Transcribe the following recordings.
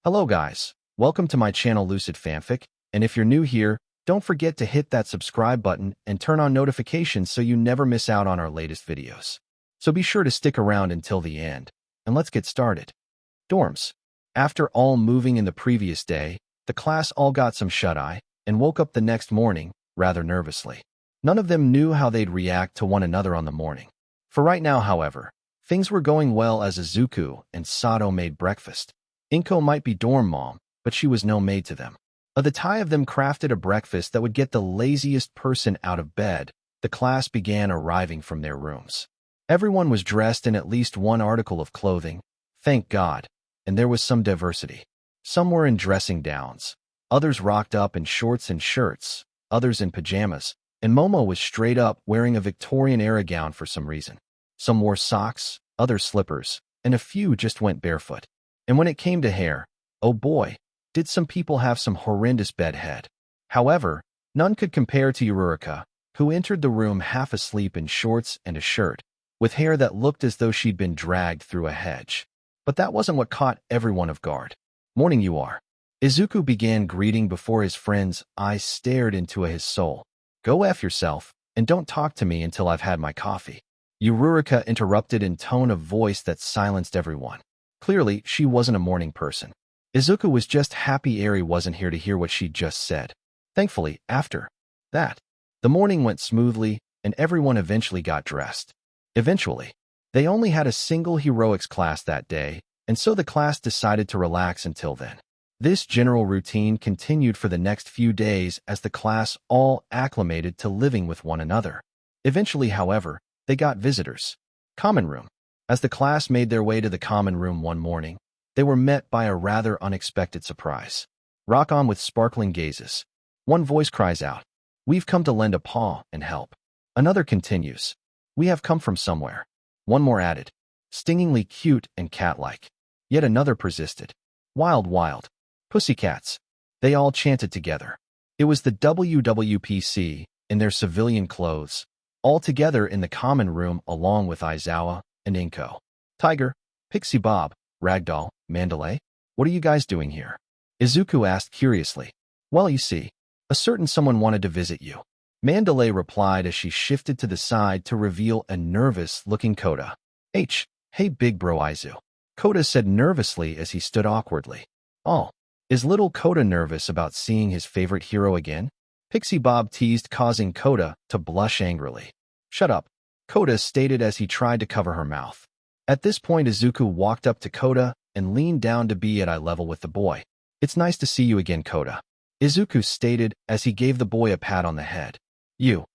Hello guys, welcome to my channel Lucid Fanfic, and if you're new here, don't forget to hit that subscribe button and turn on notifications so you never miss out on our latest videos. So be sure to stick around until the end, and let's get started. Dorms. After all moving in the previous day, the class all got some shut-eye and woke up the next morning rather nervously. None of them knew how they'd react to one another on the morning. For right now, however, things were going well as Izuku and Sato made breakfast. Inko might be dorm mom, but she was no maid to them. The tie of them crafted a breakfast that would get the laziest person out of bed. The class began arriving from their rooms. Everyone was dressed in at least one article of clothing, thank God, and there was some diversity. Some were in dressing gowns, others rocked up in shorts and shirts, others in pajamas, and Momo was straight up wearing a Victorian-era gown for some reason. Some wore socks, others slippers, and a few just went barefoot. And when it came to hair, oh boy, did some people have some horrendous bedhead. However, none could compare to Yurika, who entered the room half asleep in shorts and a shirt, with hair that looked as though she'd been dragged through a hedge. But that wasn't what caught everyone off guard. Morning you are. Izuku began greeting before his friend's eyes stared into his soul. Go F yourself, and don't talk to me until I've had my coffee. Yurika interrupted in tone of voice that silenced everyone. Clearly, she wasn't a morning person. Izuku was just happy Eri wasn't here to hear what she'd just said. Thankfully, after that, the morning went smoothly, and everyone eventually got dressed. Eventually, they only had a single heroics class that day, and so the class decided to relax until then. This general routine continued for the next few days as the class all acclimated to living with one another. Eventually, however, they got visitors. Common room. As the class made their way to the common room one morning, they were met by a rather unexpected surprise. Rock on with sparkling gazes. One voice cries out, "We've come to lend a paw and help." Another continues, "We have come from somewhere." One more added, "Stingingly cute and cat-like." Yet another persisted, "Wild, wild. Pussycats." They all chanted together. It was the WWPC, in their civilian clothes, all together in the common room along with Aizawa and Inko. Tiger, Pixie Bob, Ragdoll, Mandalay, what are you guys doing here? Izuku asked curiously. Well, you see, a certain someone wanted to visit you. Mandalay replied as she shifted to the side to reveal a nervous-looking Kota. Hey big bro Aizu. Kota said nervously as he stood awkwardly. Oh, is little Kota nervous about seeing his favorite hero again? Pixie Bob teased, causing Kota to blush angrily. Shut up, Kota stated as he tried to cover her mouth. At this point, Izuku walked up to Kota and leaned down to be at eye level with the boy. It's nice to see you again, Kota, Izuku stated as he gave the boy a pat on the head. You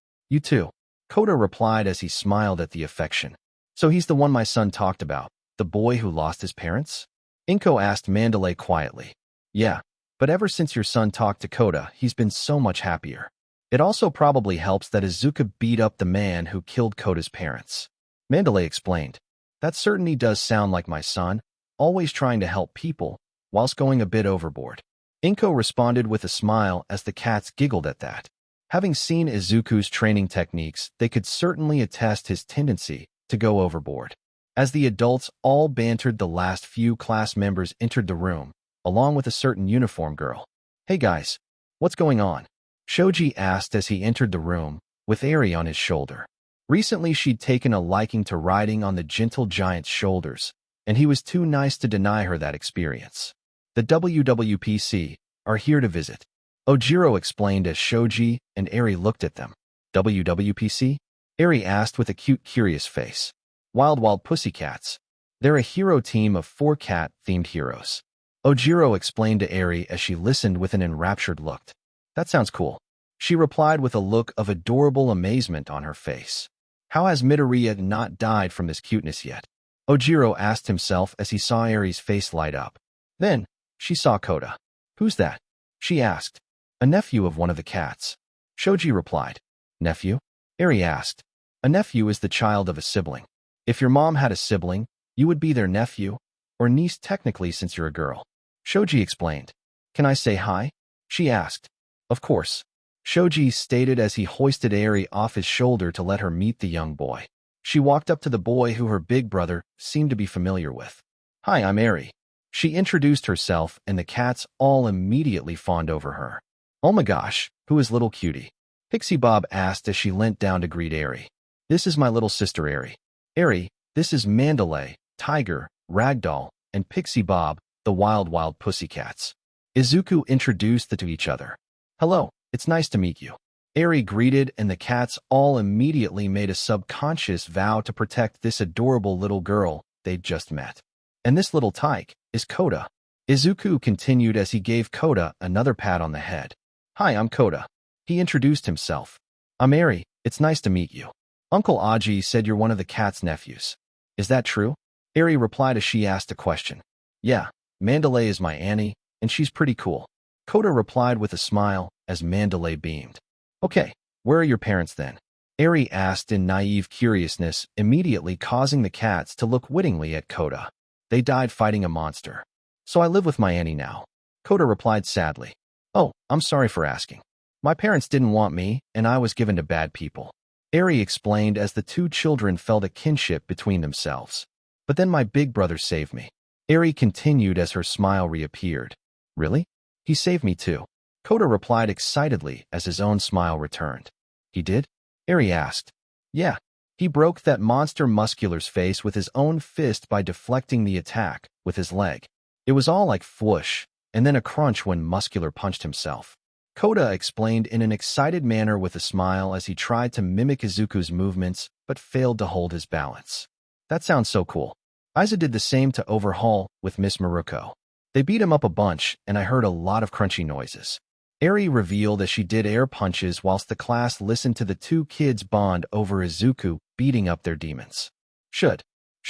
too, Kota replied as he smiled at the affection. So he's the one my son talked about, the boy who lost his parents? Inko asked Mandalay quietly. Yeah, but ever since your son talked to Kota, he's been so much happier. It also probably helps that Izuku beat up the man who killed Kota's parents. Mandalay explained. That certainly does sound like my son, always trying to help people, whilst going a bit overboard. Inko responded with a smile as the cats giggled at that. Having seen Izuku's training techniques, they could certainly attest his tendency to go overboard. As the adults all bantered, the last few class members entered the room, along with a certain uniform girl. Hey guys, what's going on? Shoji asked as he entered the room, with Eri on his shoulder. Recently she'd taken a liking to riding on the gentle giant's shoulders, and he was too nice to deny her that experience. The WWPC are here to visit, Ojiro explained as Shoji and Eri looked at them. WWPC? Eri asked with a cute, curious face. Wild Pussycats. They're a hero team of 4 cat-themed heroes. Ojiro explained to Eri as she listened with an enraptured look. That sounds cool, she replied with a look of adorable amazement on her face. How has Midoriya not died from this cuteness yet? Ojiro asked himself as he saw Eri's face light up. Then, she saw Kota. Who's that? She asked. A nephew of one of the cats. Shoji replied. Nephew? Eri asked. A nephew is the child of a sibling. If your mom had a sibling, you would be their nephew, or niece technically since you're a girl. Shoji explained. Can I say hi? She asked. Of course, Shoji stated as he hoisted Eri off his shoulder to let her meet the young boy. She walked up to the boy who her big brother seemed to be familiar with. Hi, I'm Eri, She introduced herself, and the cats all immediately fawned over her. "Oh my gosh, who is little cutie?" Pixie Bob asked as she leant down to greet Airy. "This is my little sister Airy. Airy, this is Mandalay, Tiger, Ragdoll, and Pixie Bob, the wild pussycats." Izuku introduced them to each other. "Hello, it's nice to meet you." Airy greeted, and the cats all immediately made a subconscious vow to protect this adorable little girl they'd just met. "And this little tyke is Koda." Izuku continued as he gave Koda another pat on the head. "Hi, I'm Koda." He introduced himself. "I'm Airy, it's nice to meet you. Uncle Aji said you're one of the cat's nephews. Is that true?" Airy replied as she asked a question. "Yeah, Mandalay is my Annie, and she's pretty cool." Koda replied with a smile as Mandalay beamed. "Okay, where are your parents then?" Airy asked in naive curiousness, immediately causing the cats to look wittingly at Koda. "They died fighting a monster. So I live with my Annie now." Koda replied sadly. "Oh, I'm sorry for asking. My parents didn't want me, and I was given to bad people." Airy explained as the two children felt a kinship between themselves. "But then my big brother saved me." Airy continued as her smile reappeared. "Really? He saved me too." Koda replied excitedly as his own smile returned. "He did?" Airy asked. "Yeah. He broke that monster Muscular's face with his own fist by deflecting the attack with his leg. It was all like whoosh, and then a crunch when Muscular punched himself." Koda explained in an excited manner with a smile as he tried to mimic Izuku's movements but failed to hold his balance. "That sounds so cool. Aiza did the same to Overhaul with Miss Maruko. They beat him up a bunch, and I heard a lot of crunchy noises." Airy revealed as she did air punches whilst the class listened to the two kids bond over Izuku beating up their demons. Should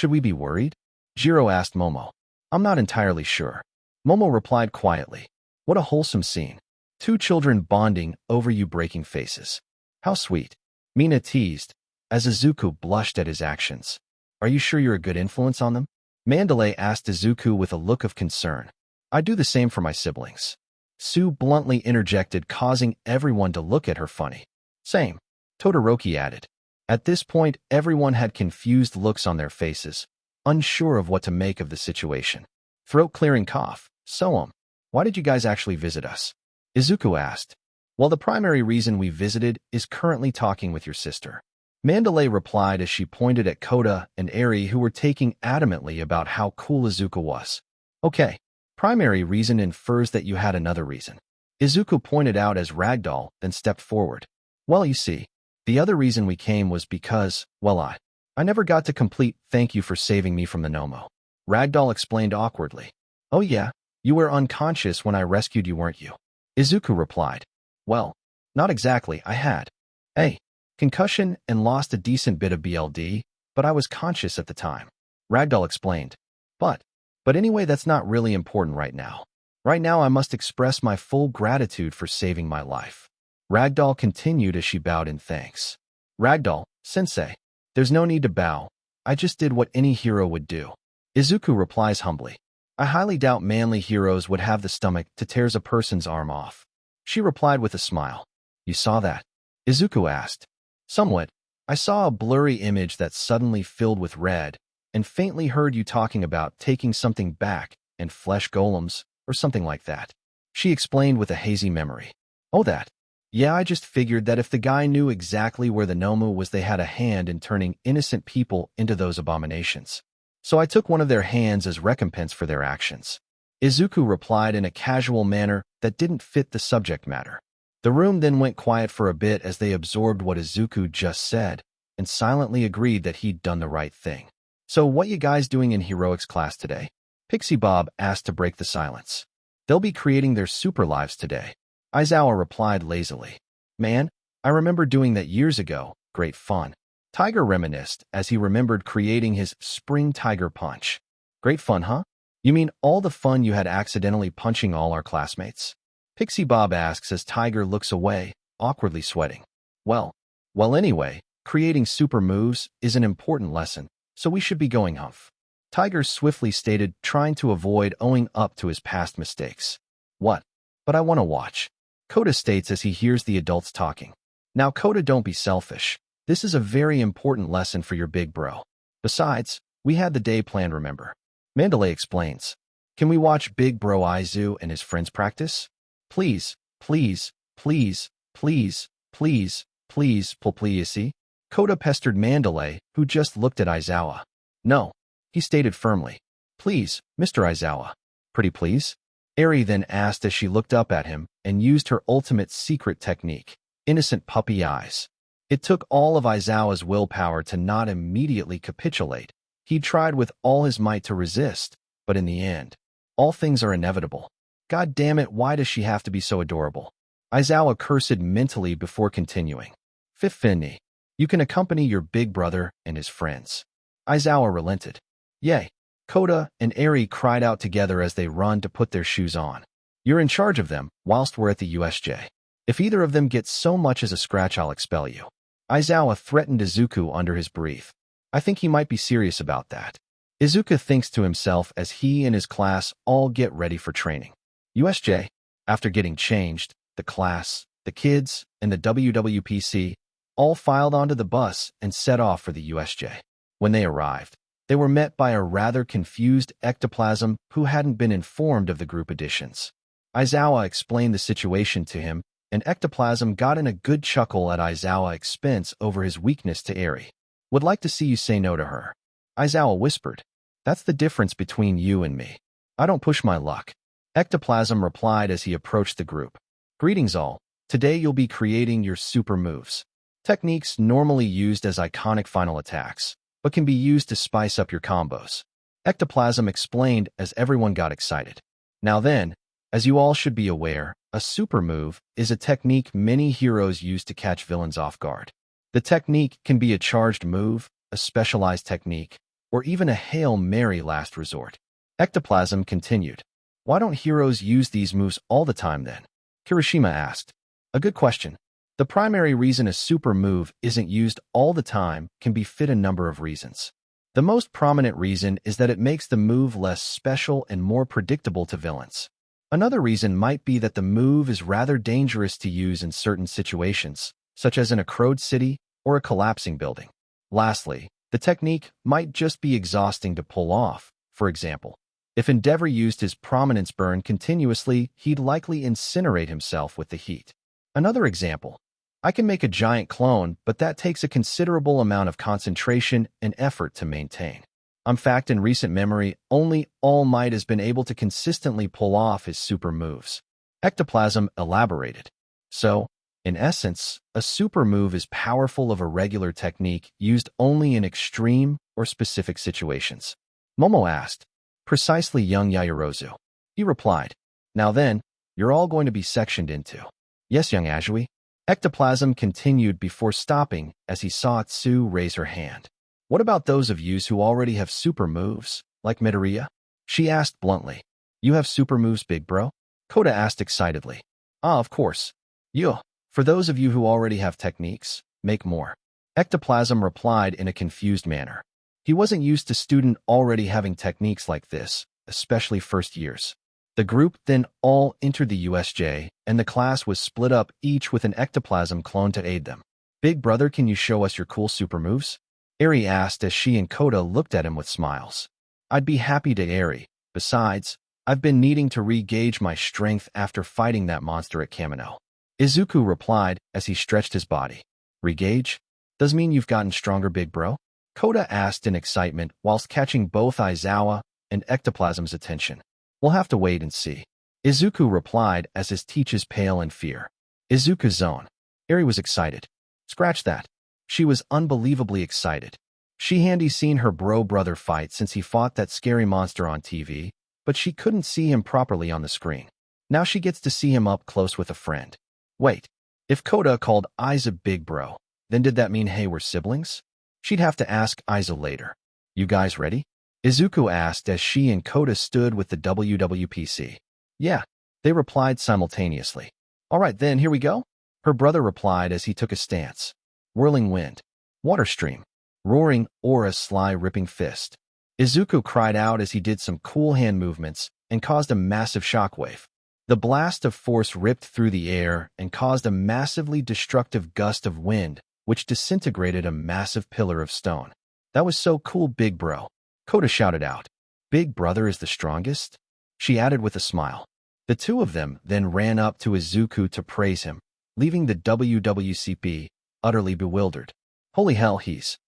we be worried?" Jiro asked Momo. "I'm not entirely sure." Momo replied quietly. "What a wholesome scene. Two children bonding over you breaking faces. How sweet." Mina teased, as Izuku blushed at his actions. "Are you sure you're a good influence on them?" Mandalay asked Izuku with a look of concern. "I do the same for my siblings." Sue bluntly interjected, causing everyone to look at her funny. "Same," Todoroki added. At this point, everyone had confused looks on their faces, unsure of what to make of the situation. Throat-clearing cough. "So, why did you guys actually visit us?" Izuku asked. "Well, the primary reason we visited is currently talking with your sister." Mandalay replied as she pointed at Koda and Airy, who were taking adamantly about how cool Izuku was. "Okay, primary reason infers that you had another reason." Izuku pointed out as Ragdoll then stepped forward. "Well, you see, the other reason we came was because, well, I never got to complete thank you for saving me from the Nomo." Ragdoll explained awkwardly. "Oh yeah, you were unconscious when I rescued you, weren't you?" Izuku replied. "Well, not exactly, I had a concussion and lost a decent bit of BLD, but I was conscious at the time." Ragdoll explained. But anyway, that's not really important right now. Right now I must express my full gratitude for saving my life." Ragdoll continued as she bowed in thanks. "Ragdoll, sensei, there's no need to bow. I just did what any hero would do." Izuku replies humbly. "I highly doubt manly heroes would have the stomach to tear a person's arm off." She replied with a smile. "You saw that?" Izuku asked. "Somewhat. I saw a blurry image that suddenly filled with red, and faintly heard you talking about taking something back and flesh golems, or something like that." She explained with a hazy memory. "Oh, that? Yeah, I just figured that if the guy knew exactly where the Nomu was, they had a hand in turning innocent people into those abominations. So I took one of their hands as recompense for their actions." Izuku replied in a casual manner that didn't fit the subject matter. The room then went quiet for a bit as they absorbed what Izuku just said and silently agreed that he'd done the right thing. "So what you guys doing in heroics class today?" Pixie Bob asked to break the silence. "They'll be creating their super lives today." Aizawa replied lazily. "Man, I remember doing that years ago. Great fun." Tiger reminisced as he remembered creating his spring tiger punch. "Great fun, huh? You mean all the fun you had accidentally punching all our classmates?" Pixie Bob asks as Tiger looks away, awkwardly sweating. Well, anyway, creating super moves is an important lesson, so we should be going humph." Tiger swiftly stated, trying to avoid owing up to his past mistakes. "What? But I want to watch," Koda states as he hears the adults talking. "Now, Koda, don't be selfish. This is a very important lesson for your big bro. Besides, we had the day planned, remember?" Mandalay explains. Can we watch Big Bro Aizu and his friends practice? Please, please, please, please, please, please, please. Koda pestered Mandalay, who just looked at Aizawa. No, he stated firmly. Please, Mr. Aizawa. Pretty please? Eri then asked as she looked up at him and used her ultimate secret technique, innocent puppy eyes. It took all of Aizawa's willpower to not immediately capitulate. He tried with all his might to resist, but in the end, all things are inevitable. God damn it, why does she have to be so adorable? Aizawa cursed mentally before continuing. Fifini, you can accompany your big brother and his friends. Aizawa relented. Yay! Koda and Eri cried out together as they run to put their shoes on. You're in charge of them whilst we're at the USJ. If either of them gets so much as a scratch, I'll expel you. Aizawa threatened Izuku under his breath. I think he might be serious about that. Izuku thinks to himself as he and his class all get ready for training. USJ, after getting changed, the class, the kids, and the WWPC all filed onto the bus and set off for the USJ. When they arrived, they were met by a rather confused ectoplasm who hadn't been informed of the group additions. Aizawa explained the situation to him, and ectoplasm got in a good chuckle at Aizawa's expense over his weakness to Eri. Would like to see you say no to her. Aizawa whispered. That's the difference between you and me. I don't push my luck. Ectoplasm replied as he approached the group. Greetings all. Today you'll be creating your super moves. Techniques normally used as iconic final attacks, but can be used to spice up your combos. Ectoplasm explained as everyone got excited. Now then, as you all should be aware, a super move is a technique many heroes use to catch villains off guard. The technique can be a charged move, a specialized technique, or even a Hail Mary last resort. Ectoplasm continued. Why don't heroes use these moves all the time then? Kirishima asked. A good question. The primary reason a super move isn't used all the time can be fit a number of reasons. The most prominent reason is that it makes the move less special and more predictable to villains. Another reason might be that the move is rather dangerous to use in certain situations, such as in a crowded city or a collapsing building. Lastly, the technique might just be exhausting to pull off. For example, if Endeavor used his prominence burn continuously, he'd likely incinerate himself with the heat. Another example, I can make a giant clone, but that takes a considerable amount of concentration and effort to maintain. In fact, in recent memory, only All Might has been able to consistently pull off his super moves. Ectoplasm elaborated. So, in essence, a super move is powerful of a regular technique used only in extreme or specific situations. Momo asked, precisely, young Yaoyorozu. He replied, now then, you're all going to be sectioned into. Yes, young Azui. Ectoplasm continued before stopping as he saw Tsu raise her hand. What about those of yous who already have super moves, like Midoriya? She asked bluntly. You have super moves, big bro? Koda asked excitedly. Ah, of course. Yo, for those of you who already have techniques, make more. Ectoplasm replied in a confused manner. He wasn't used to student already having techniques like this, especially first years. The group then all entered the USJ, and the class was split up each with an ectoplasm clone to aid them. Big brother, can you show us your cool super moves? Eri asked as she and Koda looked at him with smiles. I'd be happy to, Eri. Besides, I've been needing to re-gauge my strength after fighting that monster at Kamino. Izuku replied as he stretched his body. Re-gauge? Does mean you've gotten stronger, big bro? Koda asked in excitement whilst catching both Aizawa and Ectoplasm's attention. We'll have to wait and see. Izuku replied as his teaches pale in fear. Izuku's zone. Eri was excited. Scratch that. She was unbelievably excited. She handy seen her bro-brother fight since he fought that scary monster on TV, but she couldn't see him properly on the screen. Now she gets to see him up close with a friend. Wait, if Koda called Aiza big bro, then did that mean hey, we're siblings? She'd have to ask Aiza later. You guys ready? Izuku asked as she and Koda stood with the WWPC. Yeah, they replied simultaneously. All right then, here we go. Her brother replied as he took a stance. Whirling wind. Water stream. Roaring aura, sly ripping fist. Izuku cried out as he did some cool hand movements and caused a massive shockwave. The blast of force ripped through the air and caused a massively destructive gust of wind, which disintegrated a massive pillar of stone. That was so cool, big bro. Koda shouted out. Big brother is the strongest? she added with a smile. The two of them then ran up to Izuku to praise him, leaving the WWCP utterly bewildered. Holy hell, he's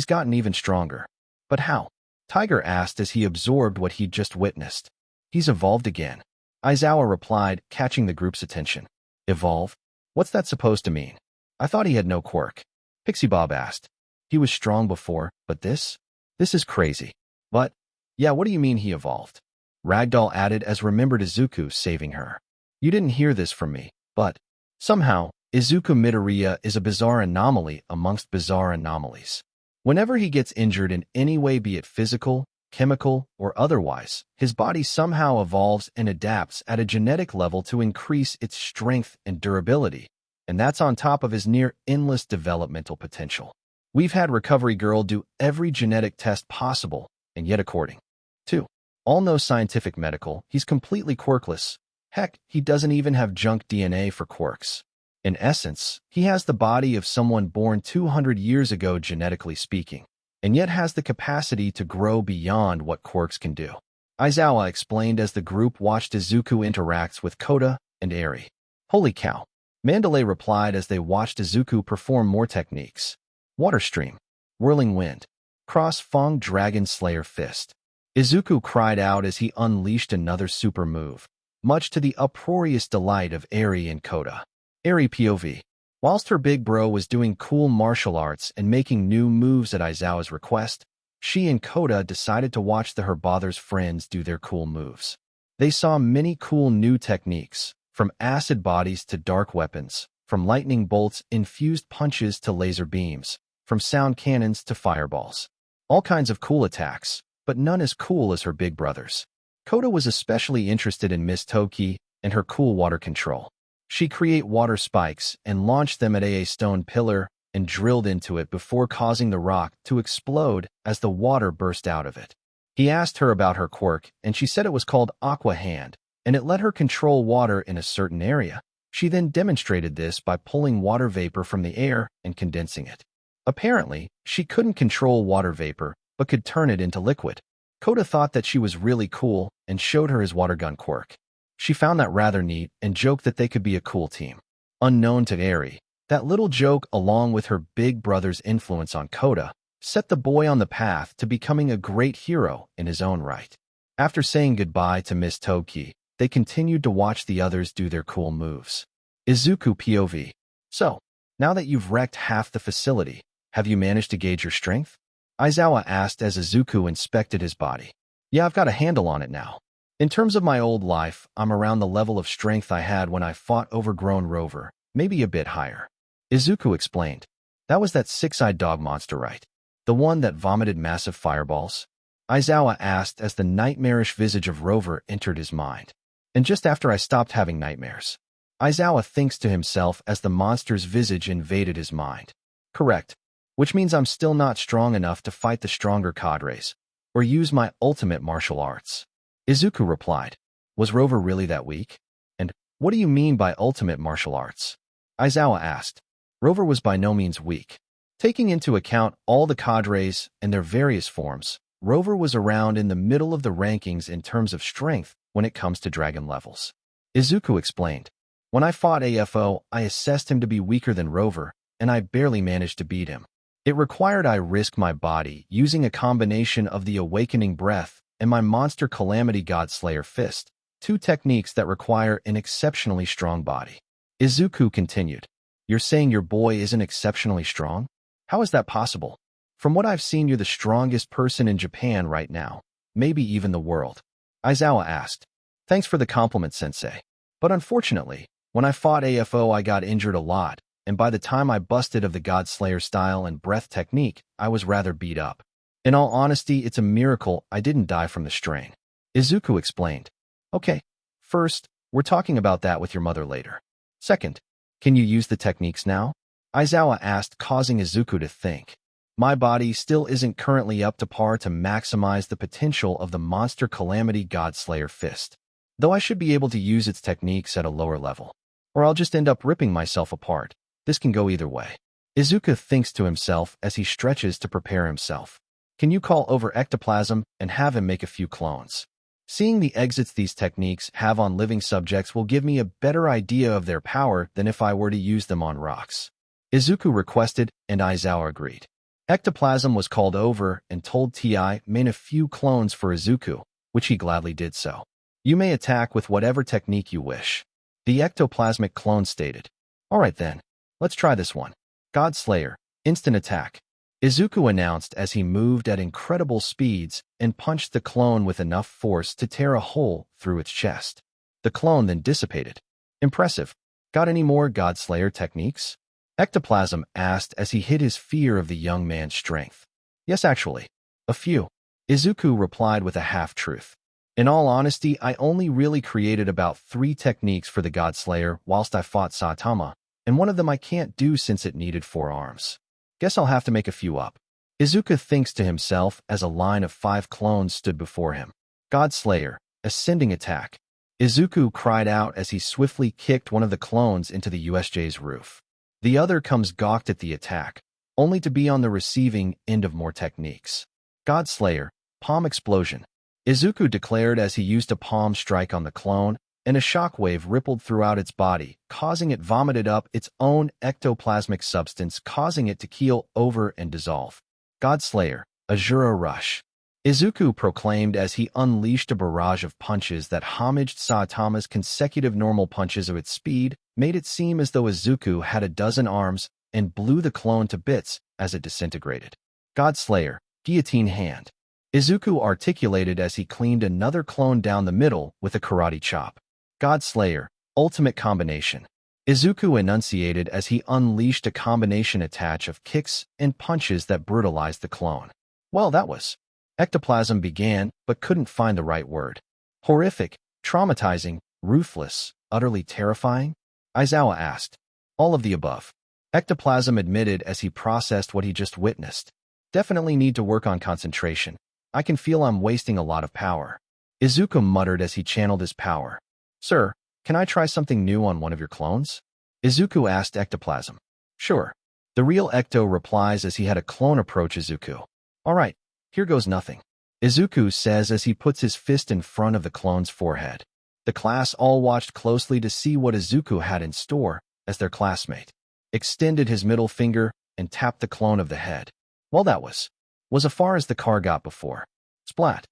gotten even stronger. But how? Tiger asked as he absorbed what he'd just witnessed. He's evolved again. Aizawa replied, catching the group's attention. Evolve? What's that supposed to mean? I thought he had no quirk. Pixie Bob asked. He was strong before, but this? This is crazy. But, yeah, what do you mean he evolved? Ragdoll added as remembered Izuku saving her. You didn't hear this from me, but somehow, Izuku Midoriya is a bizarre anomaly amongst bizarre anomalies. Whenever he gets injured in any way, be it physical, chemical, or otherwise, his body somehow evolves and adapts at a genetic level to increase its strength and durability, and that's on top of his near-endless developmental potential. We've had Recovery Girl do every genetic test possible, and yet according to all no scientific medical, he's completely quirkless. Heck, he doesn't even have junk DNA for quirks. In essence, he has the body of someone born 200 years ago genetically speaking, and yet has the capacity to grow beyond what quirks can do. Aizawa explained as the group watched Izuku interacts with Kota and Eri. Holy cow. Mandalay replied as they watched Izuku perform more techniques. Water Stream, Whirling Wind, Cross-Fong Dragon Slayer Fist. Izuku cried out as he unleashed another super move, much to the uproarious delight of Eri and Kota. Eri POV. Whilst her big bro was doing cool martial arts and making new moves at Aizawa's request, she and Kota decided to watch the Her Bother's friends do their cool moves. They saw many cool new techniques, from acid bodies to dark weapons, from lightning bolts, infused punches to laser beams, from sound cannons to fireballs. All kinds of cool attacks, but none as cool as her big brothers. Kota was especially interested in Miss Toki and her cool water control. She created water spikes and launched them at a stone pillar and drilled into it before causing the rock to explode as the water burst out of it. He asked her about her quirk, and she said it was called Aqua Hand, and it let her control water in a certain area. She then demonstrated this by pulling water vapor from the air and condensing it. Apparently, she couldn't control water vapor, but could turn it into liquid. Kota thought that she was really cool and showed her his water gun quirk. She found that rather neat and joked that they could be a cool team. Unknown to Eri, that little joke, along with her big brother's influence on Kota, set the boy on the path to becoming a great hero in his own right. After saying goodbye to Miss Toki, they continued to watch the others do their cool moves. Izuku POV. So, now that you've wrecked half the facility, have you managed to gauge your strength? Aizawa asked as Izuku inspected his body. Yeah, I've got a handle on it now. In terms of my old life, I'm around the level of strength I had when I fought Overgrown Rover, maybe a bit higher. Izuku explained. That was that six-eyed dog monster, right? The one that vomited massive fireballs? Aizawa asked as the nightmarish visage of Rover entered his mind. And just after I stopped having nightmares. Aizawa thinks to himself as the monster's visage invaded his mind. Correct. Which means I'm still not strong enough to fight the stronger cadres, or use my ultimate martial arts. Izuku replied. Was Rover really that weak? And what do you mean by ultimate martial arts? Aizawa asked. Rover was by no means weak. Taking into account all the cadres and their various forms, Rover was around in the middle of the rankings in terms of strength when it comes to dragon levels. Izuku explained. When I fought AFO, I assessed him to be weaker than Rover, and I barely managed to beat him. It required I risk my body using a combination of the Awakening Breath and my Monster Calamity Godslayer Fist, two techniques that require an exceptionally strong body. Izuku continued. You're saying your boy isn't exceptionally strong? How is that possible? From what I've seen, you're the strongest person in Japan right now, maybe even the world. Aizawa asked. Thanks for the compliment, sensei. But unfortunately, when I fought AFO, I got injured a lot, and by the time I busted of the Godslayer style and breath technique, I was rather beat up. In all honesty, it's a miracle I didn't die from the strain. Izuku explained. Okay, first, we're talking about that with your mother later. Second, can you use the techniques now? Aizawa asked, causing Izuku to think. My body still isn't currently up to par to maximize the potential of the Monster Calamity Godslayer Fist, though I should be able to use its techniques at a lower level. Or I'll just end up ripping myself apart. This can go either way. Izuku thinks to himself as he stretches to prepare himself. Can you call over ectoplasm and have him make a few clones? Seeing the exits these techniques have on living subjects will give me a better idea of their power than if I were to use them on rocks. Izuku requested, and Aizawa agreed. Ectoplasm was called over and told Ti made a few clones for Izuku, which he gladly did so. You may attack with whatever technique you wish. The ectoplasmic clone stated. Alright then, let's try this one. God Slayer, instant attack. Izuku announced as he moved at incredible speeds and punched the clone with enough force to tear a hole through its chest. The clone then dissipated. Impressive. Got any more God Slayer techniques? Ectoplasm asked as he hid his fear of the young man's strength. Yes, actually. A few. Izuku replied with a half-truth. In all honesty, I only really created about 3 techniques for the God Slayer whilst I fought Saitama, and one of them I can't do since it needed 4 arms. Guess I'll have to make a few up. Izuku thinks to himself as a line of 5 clones stood before him. God Slayer, ascending attack. Izuku cried out as he swiftly kicked one of the clones into the USJ's roof. The other comes gawked at the attack, only to be on the receiving end of more techniques. God Slayer, palm explosion. Izuku declared as he used a palm strike on the clone, and a shockwave rippled throughout its body, causing it vomited up its own ectoplasmic substance, causing it to keel over and dissolve. God Slayer, Azura Rush. Izuku proclaimed as he unleashed a barrage of punches that homaged Saitama's consecutive normal punches of its speed, made it seem as though Izuku had a dozen arms, and blew the clone to bits as it disintegrated. God Slayer, guillotine hand. Izuku articulated as he cleaned another clone down the middle with a karate chop. God Slayer, ultimate combination. Izuku enunciated as he unleashed a combination attach of kicks and punches that brutalized the clone. Well, that was. Ectoplasm began, but couldn't find the right word. Horrific, traumatizing, ruthless, utterly terrifying? Aizawa asked. All of the above. Ectoplasm admitted as he processed what he just witnessed. Definitely need to work on concentration. I can feel I'm wasting a lot of power. Izuku muttered as he channeled his power. Sir, can I try something new on one of your clones? Izuku asked Ectoplasm. Sure. The real Ecto replies as he had a clone approach Izuku. Alright, here goes nothing. Izuku says as he puts his fist in front of the clone's forehead. The class all watched closely to see what Izuku had in store as their classmate extended his middle finger and tapped the clone of the head. Well, that was as far as the car got before. Splat.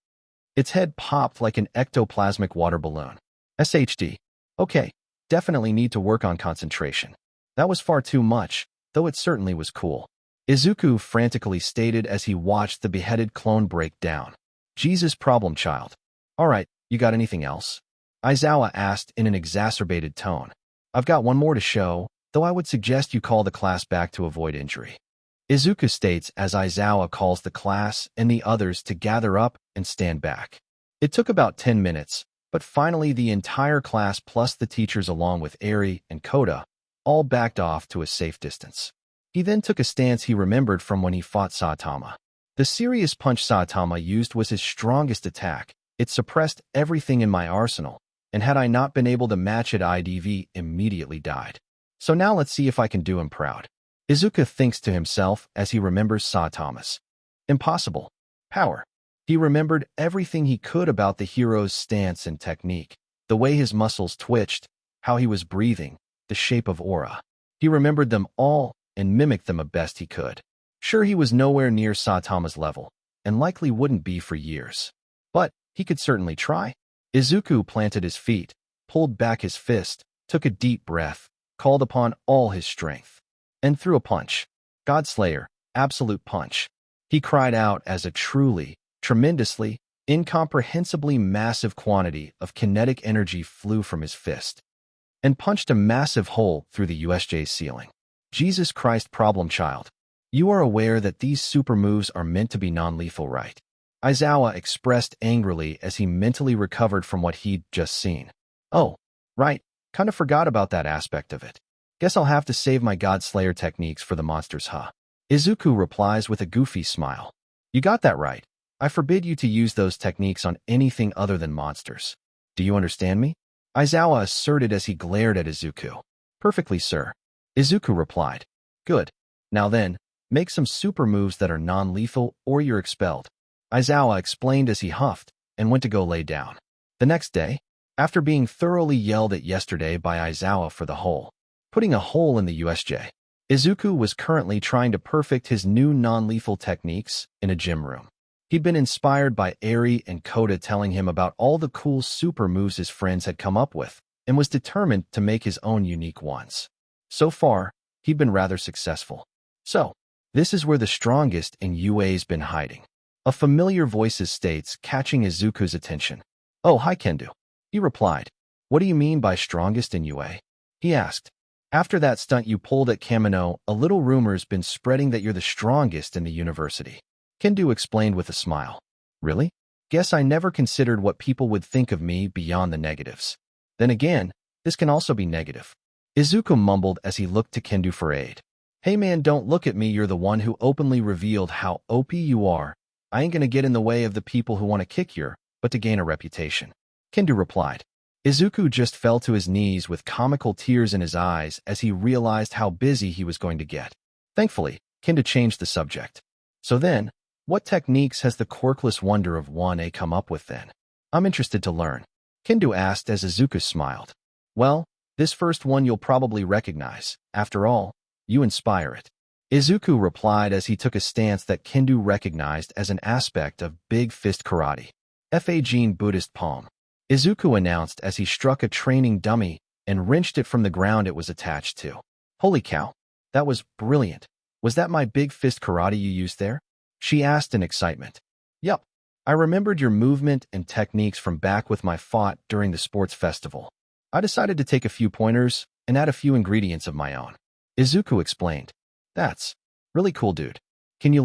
Its head popped like an ectoplasmic water balloon. SHD. Okay, definitely need to work on concentration. That was far too much, though it certainly was cool. Izuku frantically stated as he watched the beheaded clone break down. Jesus problem child. Alright, you got anything else? Aizawa asked in an exacerbated tone. I've got one more to show, though I would suggest you call the class back to avoid injury. Izuku states as Aizawa calls the class and the others to gather up and stand back. It took about 10 minutes, but finally the entire class plus the teachers along with Eri and Koda all backed off to a safe distance. He then took a stance he remembered from when he fought Saitama. The serious punch Saitama used was his strongest attack. It suppressed everything in my arsenal, and had I not been able to match it, IDV immediately died. So now let's see if I can do him proud. Izuku thinks to himself as he remembers Saitama's impossible power. He remembered everything he could about the hero's stance and technique, the way his muscles twitched, how he was breathing, the shape of aura. He remembered them all and mimicked them as best he could. Sure, he was nowhere near Saitama's level, and likely wouldn't be for years. But he could certainly try. Izuku planted his feet, pulled back his fist, took a deep breath, called upon all his strength, and threw a punch. God Slayer, absolute punch. He cried out as a truly, tremendously, incomprehensibly massive quantity of kinetic energy flew from his fist and punched a massive hole through the USJ's ceiling. Jesus Christ problem child. You are aware that these super moves are meant to be non-lethal, right? Aizawa expressed angrily as he mentally recovered from what he'd just seen. Oh, right, kinda forgot about that aspect of it. Guess I'll have to save my God Slayer techniques for the monsters, huh? Izuku replies with a goofy smile. You got that right. I forbid you to use those techniques on anything other than monsters. Do you understand me? Aizawa asserted as he glared at Izuku. Perfectly, sir. Izuku replied. Good. Now then, make some super moves that are non-lethal or you're expelled. Aizawa explained as he huffed and went to go lay down. The next day, after being thoroughly yelled at yesterday by Aizawa for putting a hole in the USJ, Izuku was currently trying to perfect his new non-lethal techniques in a gym room. He'd been inspired by Eri and Koda telling him about all the cool super moves his friends had come up with, and was determined to make his own unique ones. So far, he'd been rather successful. So, this is where the strongest in UA's been hiding. A familiar voice states, catching Izuku's attention. "Oh, hi Kendo," he replied. "What do you mean by strongest in UA?" he asked. "After that stunt you pulled at Kamino, a little rumor's been spreading that you're the strongest in the university," Kendo explained with a smile. "Really? Guess I never considered what people would think of me beyond the negatives. Then again, this can also be negative," Izuku mumbled as he looked to Kendo for aid. "Hey man, don't look at me, you're the one who openly revealed how OP you are. I ain't gonna get in the way of the people who want to kick your but to gain a reputation," Kendo replied. Izuku just fell to his knees with comical tears in his eyes as he realized how busy he was going to get. Thankfully, Kendo changed the subject. "So then, what techniques has the quirkless wonder of 1A come up with then? I'm interested to learn," Kendo asked as Izuku smiled. "Well, this first one you'll probably recognize. After all, you inspire it," Izuku replied as he took a stance that Kendo recognized as an aspect of Big Fist Karate. Jin Buddhist Palm, Izuku announced as he struck a training dummy and wrenched it from the ground it was attached to. "Holy cow, that was brilliant. Was that my Big Fist Karate you used there?" she asked in excitement. "Yup, I remembered your movement and techniques from back with my fought during the sports festival. I decided to take a few pointers and add a few ingredients of my own," Izuku explained. "That's really cool, dude. Can you,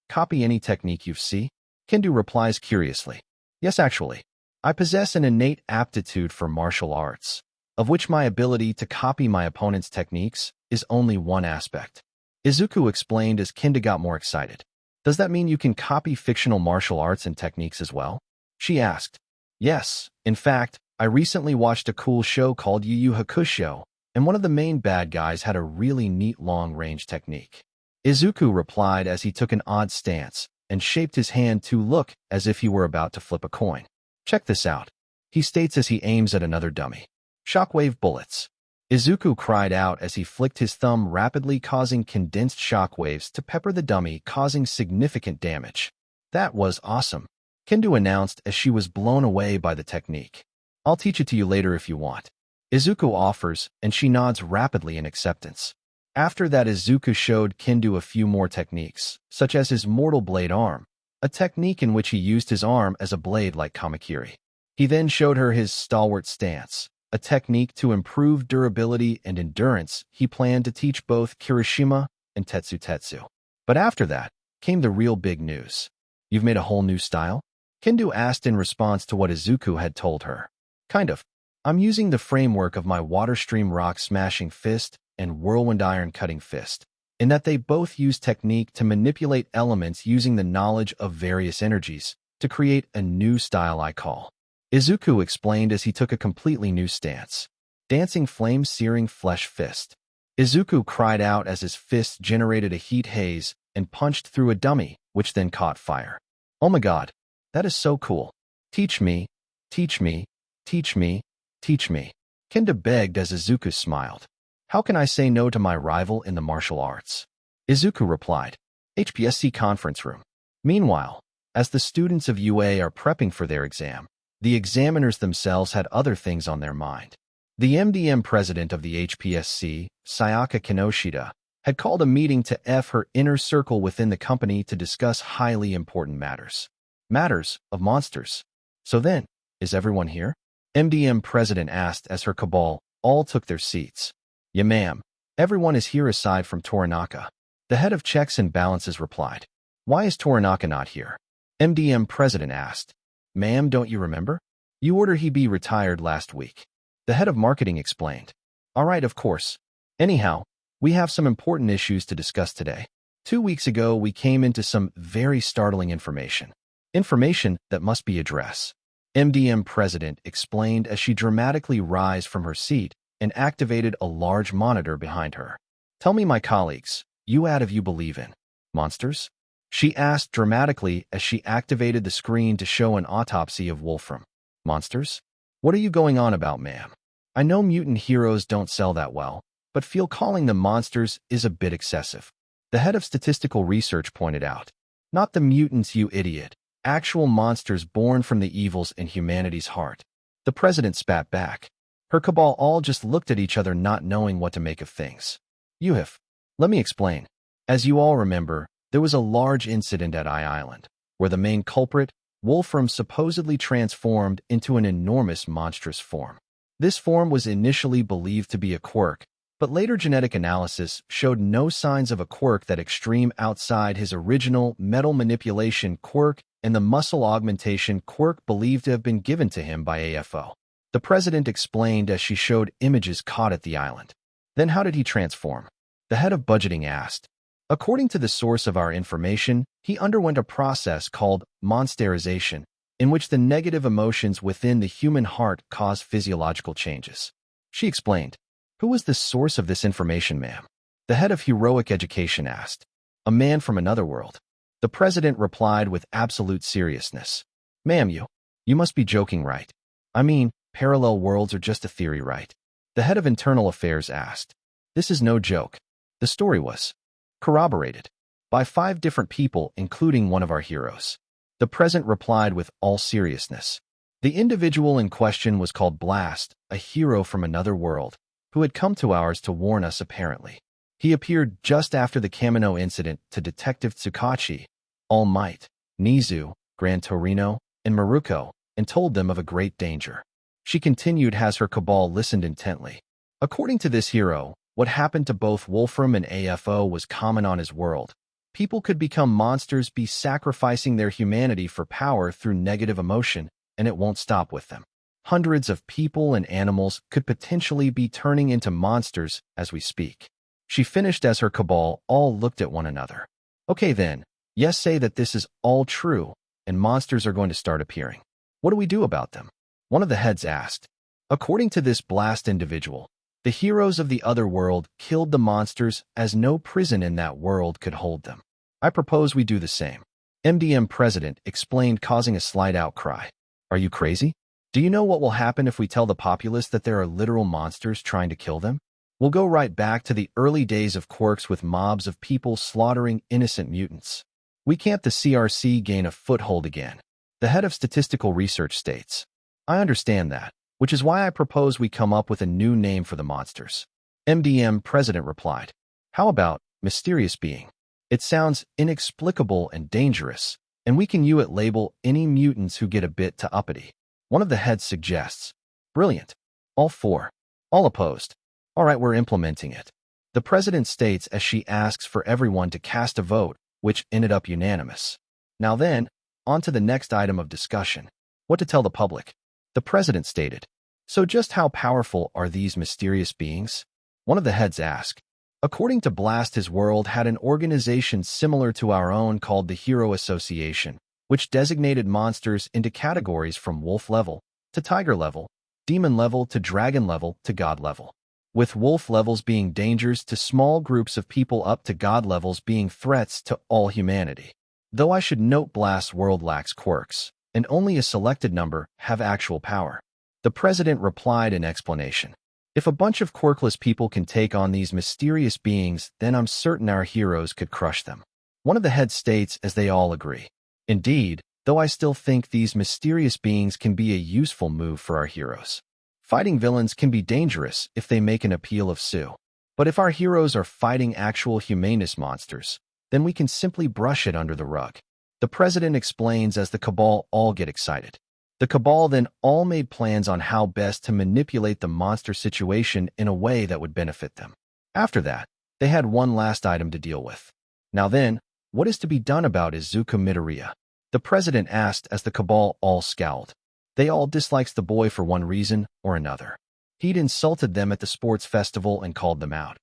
copy any technique you've seen?" Kendo replies curiously. "Yes, actually. I possess an innate aptitude for martial arts, of which my ability to copy my opponent's techniques is only one aspect," Izuku explained as Kendo got more excited. "Does that mean you can copy fictional martial arts and techniques as well?" she asked. "Yes, in fact, I recently watched a cool show called Yu Yu Hakusho, and one of the main bad guys had a really neat long-range technique," Izuku replied as he took an odd stance and shaped his hand to look as if he were about to flip a coin. "Check this out," he states as he aims at another dummy. "Shockwave bullets," Izuku cried out as he flicked his thumb rapidly, causing condensed shockwaves to pepper the dummy, causing significant damage. "That was awesome," Kendo announced as she was blown away by the technique. "I'll teach it to you later if you want," Izuku offers, and she nods rapidly in acceptance. After that, Izuku showed Kendo a few more techniques, such as his Mortal Blade Arm, a technique in which he used his arm as a blade like Kamakiri. He then showed her his Stalwart Stance, a technique to improve durability and endurance he planned to teach both Kirishima and Tetsu. But after that, came the real big news. "You've made a whole new style?" Kendo asked in response to what Izuku had told her. "Kind of. I'm using the framework of my Water Stream Rock Smashing Fist and Whirlwind Iron Cutting Fist, in that they both use technique to manipulate elements using the knowledge of various energies to create a new style I call," Izuku explained as he took a completely new stance. "Dancing Flame-Searing Flesh Fist." Izuku cried out as his fist generated a heat haze and punched through a dummy, which then caught fire. "Oh my god, that is so cool. Teach me, teach me, teach me, teach me," Kendo begged as Izuku smiled. "How can I say no to my rival in the martial arts?" Izuku replied. HPSC conference room. Meanwhile, as the students of UA are prepping for their exam, the examiners themselves had other things on their mind. The MDM president of the HPSC, Sayaka Kinoshita, had called a meeting to her inner circle within the company to discuss highly important matters. Matters of monsters. "So then, is everyone here?" MDM president asked as her cabal all took their seats. "Yeah, ma'am. Everyone is here aside from Toranaka," the head of checks and balances replied. "Why is Toranaka not here?" MDM president asked. "Ma'am, don't you remember? You ordered he be retired last week," the head of marketing explained. "All right, of course. Anyhow, we have some important issues to discuss today. 2 weeks ago, we came into some very startling information. Information that must be addressed," MDM president explained as she dramatically rose from her seat and activated a large monitor behind her. "Tell me, my colleagues, you out of you believe in monsters?" she asked dramatically as she activated the screen to show an autopsy of Wolfram. Monsters? What are you going on about, ma'am? I know mutant heroes don't sell that well, but feel calling them monsters is a bit excessive. The head of statistical research pointed out. Not the mutants, you idiot. Actual monsters born from the evils in humanity's heart. The president spat back. Her cabal all just looked at each other, not knowing what to make of things. Let me explain. As you all remember, there was a large incident at Island, where the main culprit, Wolfram, supposedly transformed into an enormous monstrous form. This form was initially believed to be a quirk, but later genetic analysis showed no signs of a quirk that extreme outside his original metal manipulation quirk and the muscle augmentation quirk believed to have been given to him by AFO. The president explained as she showed images caught at the island. Then how did he transform? The head of budgeting asked. According to the source of our information, he underwent a process called monsterization, in which the negative emotions within the human heart cause physiological changes. She explained. Who was the source of this information, ma'am? The head of heroic education asked. A man from another world. The president replied with absolute seriousness. Ma'am, you must be joking, right? I mean, parallel worlds are just a theory, right? The head of internal affairs asked. This is no joke. The story was corroborated by 5 different people, including one of our heroes. The president replied with all seriousness. The individual in question was called Blast, a hero from another world, who had come to ours to warn us apparently. He appeared just after the Kamino incident to Detective Tsukachi, All Might, Nizu, Gran Torino, and Maruko, and told them of a great danger. She continued as her cabal listened intently. According to this hero, what happened to both Wolfram and AFO was common on his world. People could become monsters, be sacrificing their humanity for power through negative emotion, and it won't stop with them. Hundreds of people and animals could potentially be turning into monsters as we speak. She finished as her cabal all looked at one another. Okay then, yes, say that this is all true, and monsters are going to start appearing. What do we do about them? One of the heads asked. According to this Blast individual, the heroes of the other world killed the monsters as no prison in that world could hold them. I propose we do the same. MDM president explained, causing a slight outcry. Are you crazy? Do you know what will happen if we tell the populace that there are literal monsters trying to kill them? We'll go right back to the early days of quirks with mobs of people slaughtering innocent mutants. We can't the CRC gain a foothold again. The head of statistical research states. I understand that, which is why I propose we come up with a new name for the monsters. MDM president replied. How about mysterious being? It sounds inexplicable and dangerous, and we can use it label any mutants who get a bit too uppity. One of the heads suggests. Brilliant. All 4. All opposed. All right, we're implementing it. The president states as she asks for everyone to cast a vote, which ended up unanimous. Now then, on to the next item of discussion. What to tell the public. The president stated. So just how powerful are these mysterious beings? One of the heads asked. According to Blast, his world had an organization similar to our own called the Hero Association, which designated monsters into categories from wolf level to tiger level, demon level to dragon level to god level, with wolf levels being dangers to small groups of people up to god levels being threats to all humanity. Though I should note Blast's world lacks quirks, and only a selected number have actual power. The president replied in explanation. If a bunch of quirkless people can take on these mysterious beings, then I'm certain our heroes could crush them. One of the heads states as they all agree. Indeed, though I still think these mysterious beings can be a useful move for our heroes. Fighting villains can be dangerous if they make an appeal of Sue. But if our heroes are fighting actual humanist monsters, then we can simply brush it under the rug. The president explains as the cabal all get excited. The cabal then all made plans on how best to manipulate the monster situation in a way that would benefit them. After that, they had one last item to deal with. Now then, what is to be done about Izuku Midoriya? The president asked as the cabal all scowled. They all dislikes the boy for one reason or another. He'd insulted them at the sports festival and called them out.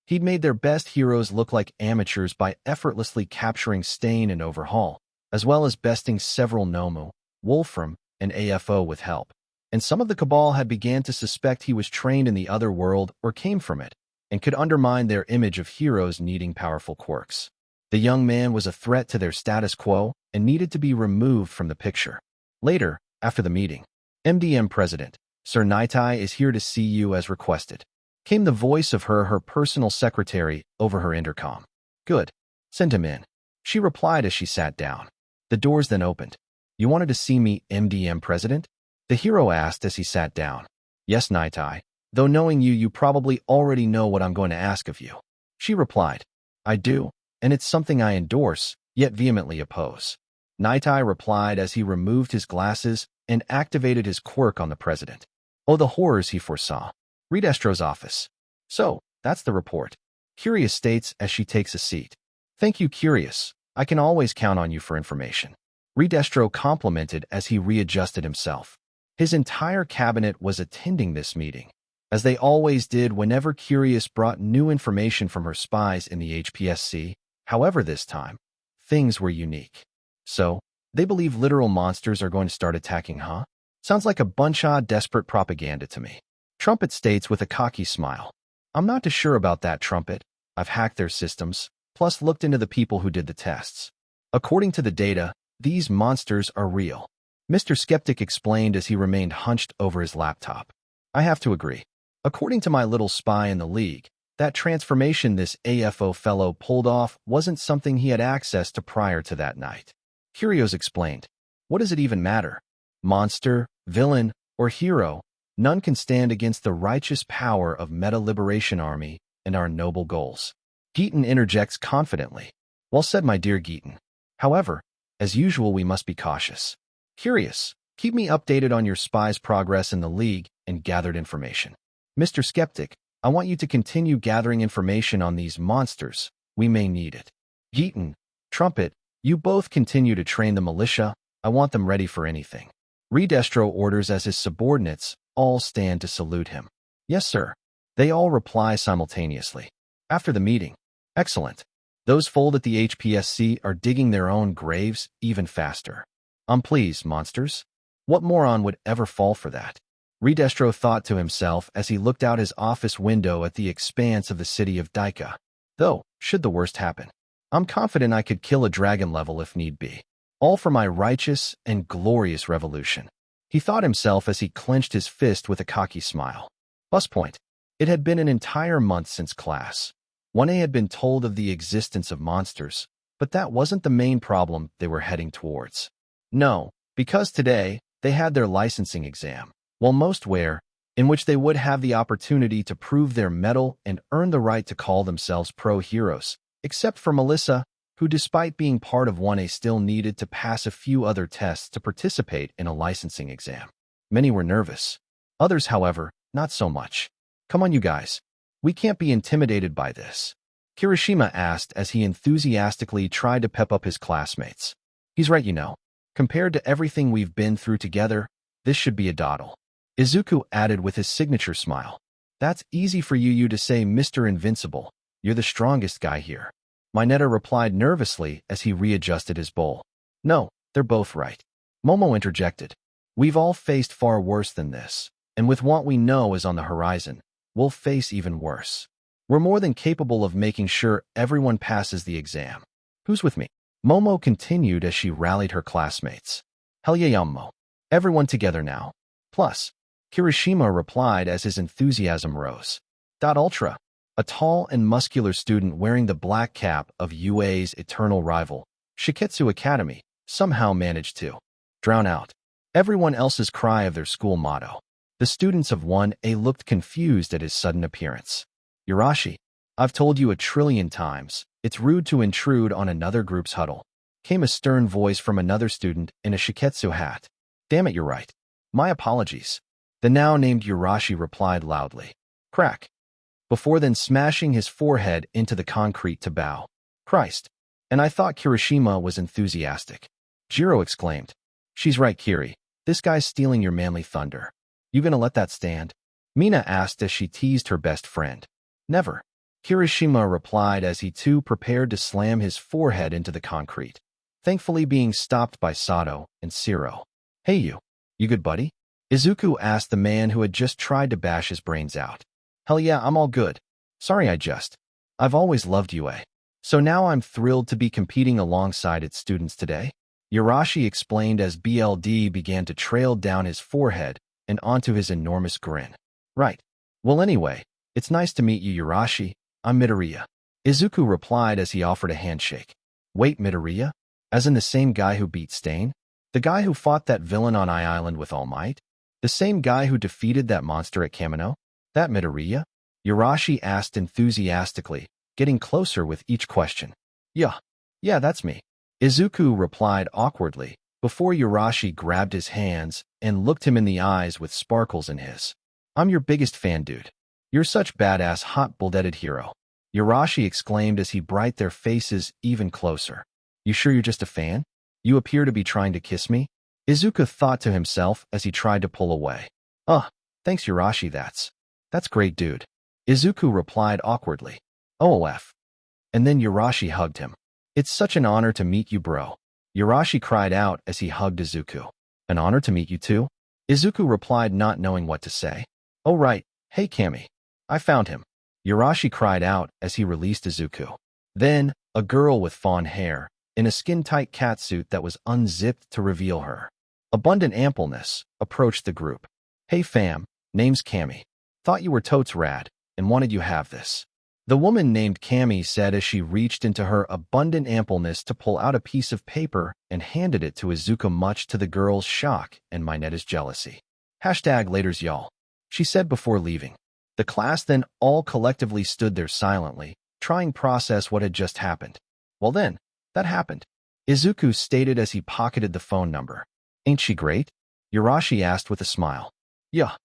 He'd made their best heroes look like amateurs by effortlessly capturing Stain and Overhaul, as well as besting several Nomu, Wolfram, and AFO with help. And some of the cabal had began to suspect he was trained in the other world or came from it, and could undermine their image of heroes needing powerful quirks. The young man was a threat to their status quo and needed to be removed from the picture. Later, after the meeting, MDM President, Sir Nightai is here to see you as requested. Came the voice of her personal secretary over her intercom. Good. Send him in. She replied as she sat down. The doors then opened. You wanted to see me, MDM President? The hero asked as he sat down. Yes, Nightai. Though knowing you, you probably already know what I'm going to ask of you. She replied. I do, and it's something I endorse, yet vehemently oppose. Nightai replied as he removed his glasses and activated his quirk on the president. Oh, the horrors he foresaw. Read Estro's office. So, that's the report. Curious states as she takes a seat. Thank you, Curious. I can always count on you for information. Redestro complimented as he readjusted himself. His entire cabinet was attending this meeting, as they always did whenever Curious brought new information from her spies in the HPSC. However, this time, things were unique. So, they believe literal monsters are going to start attacking, huh? Sounds like a bunch of desperate propaganda to me. Trumpet states with a cocky smile. I'm not too sure about that, Trumpet. I've hacked their systems, plus looked into the people who did the tests. According to the data, these monsters are real. Mr. Skeptic explained as he remained hunched over his laptop. I have to agree. According to my little spy in the league, that transformation this AFO fellow pulled off wasn't something he had access to prior to that night. Curios explained. What does it even matter? Monster, villain, or hero, none can stand against the righteous power of Meta Liberation Army and our noble goals. Geeton interjects confidently. Well said, my dear Geeton. However, as usual, we must be cautious. Curious, keep me updated on your spy's progress in the league and gathered information. Mr. Skeptic, I want you to continue gathering information on these monsters. We may need it. Geeton, Trumpet, you both continue to train the militia. I want them ready for anything. Redestro orders as his subordinates all stand to salute him. Yes, sir. They all reply simultaneously. After the meeting. Excellent. Those fold at the HPSC are digging their own graves even faster. Pleased, monsters. What moron would ever fall for that? Redestro thought to himself as he looked out his office window at the expanse of the city of Daika. Though, should the worst happen, I'm confident I could kill a dragon level if need be. All for my righteous and glorious revolution. He thought himself as he clenched his fist with a cocky smile. Bus point. It had been an entire month since class. 1A had been told of the existence of monsters, but that wasn't the main problem they were heading towards. No, because today, they had their licensing exam, while most were, in which they would have the opportunity to prove their mettle and earn the right to call themselves pro-heroes, except for Melissa, who despite being part of 1A still needed to pass a few other tests to participate in a licensing exam. Many were nervous. Others, however, not so much. Come on, you guys. We can't be intimidated by this. Kirishima asked as he enthusiastically tried to pep up his classmates. He's right, you know. Compared to everything we've been through together, this should be a doddle. Izuku added with his signature smile. That's easy for you to say, Mr. Invincible. You're the strongest guy here. Mineta replied nervously as he readjusted his bowl. No, they're both right. Momo interjected. We've all faced far worse than this, and with what we know is on the horizon, we'll face even worse. We're more than capable of making sure everyone passes the exam. Who's with me? Momo continued as she rallied her classmates. Hell yeah, Yammo. Everyone together now. Plus, Kirishima replied as his enthusiasm rose. Ultra, a tall and muscular student wearing the black cap of UA's eternal rival, Shiketsu Academy, somehow managed to drown out everyone else's cry of their school motto. The students of 1A looked confused at his sudden appearance. Yurashi, I've told you 1,000,000,000 times, it's rude to intrude on another group's huddle. Came a stern voice from another student in a Shiketsu hat. Damn it, you're right. My apologies. The now named Yurashi replied loudly. Crack. Before then smashing his forehead into the concrete to bow. Christ. And I thought Kirishima was enthusiastic. Jiro exclaimed. She's right, Kiri. This guy's stealing your manly thunder. You gonna let that stand? Mina asked as she teased her best friend. Never. Kirishima replied as he too prepared to slam his forehead into the concrete, thankfully being stopped by Sato and Siro. Hey you good buddy? Izuku asked the man who had just tried to bash his brains out. Hell yeah, I'm all good. Sorry I've always loved UA. So now I'm thrilled to be competing alongside its students today. Yurashi explained as BLD began to trail down his forehead and onto his enormous grin. Right. Well anyway, it's nice to meet you, Yurashi. I'm Midoriya. Izuku replied as he offered a handshake. Wait, Midoriya? As in the same guy who beat Stain? The guy who fought that villain on Eye Island with all might? The same guy who defeated that monster at Kamino? That Midoriya? Yurashi asked enthusiastically, getting closer with each question. Yeah, that's me. Izuku replied awkwardly, before Yurashi grabbed his hands and looked him in the eyes with sparkles in his. I'm your biggest fan, dude. You're such badass hot-blooded hero. Yurashi exclaimed as he brought their faces even closer. You sure you're just a fan? You appear to be trying to kiss me? Izuku thought to himself as he tried to pull away. Thanks Yurashi, that's great, dude. Izuku replied awkwardly. OOF. And then Yurashi hugged him. It's such an honor to meet you, bro. Yurashi cried out as he hugged Izuku. An honor to meet you too? Izuku replied, not knowing what to say. Oh right, hey Kami. I found him. Yurashi cried out as he released Izuku. Then, a girl with fawn hair, in a skin-tight catsuit that was unzipped to reveal her abundant ampleness, approached the group. Hey fam, name's Kami. Thought you were totes rad, and wanted you have this. The woman named Kami said as she reached into her abundant ampleness to pull out a piece of paper and handed it to Izuku, much to the girl's shock and Minetta's jealousy. #laters y'all, she said before leaving. The class then all collectively stood there silently, trying to process what had just happened. Well then, that happened. Izuku stated as he pocketed the phone number. Ain't she great? Yurashi asked with a smile. Yeah,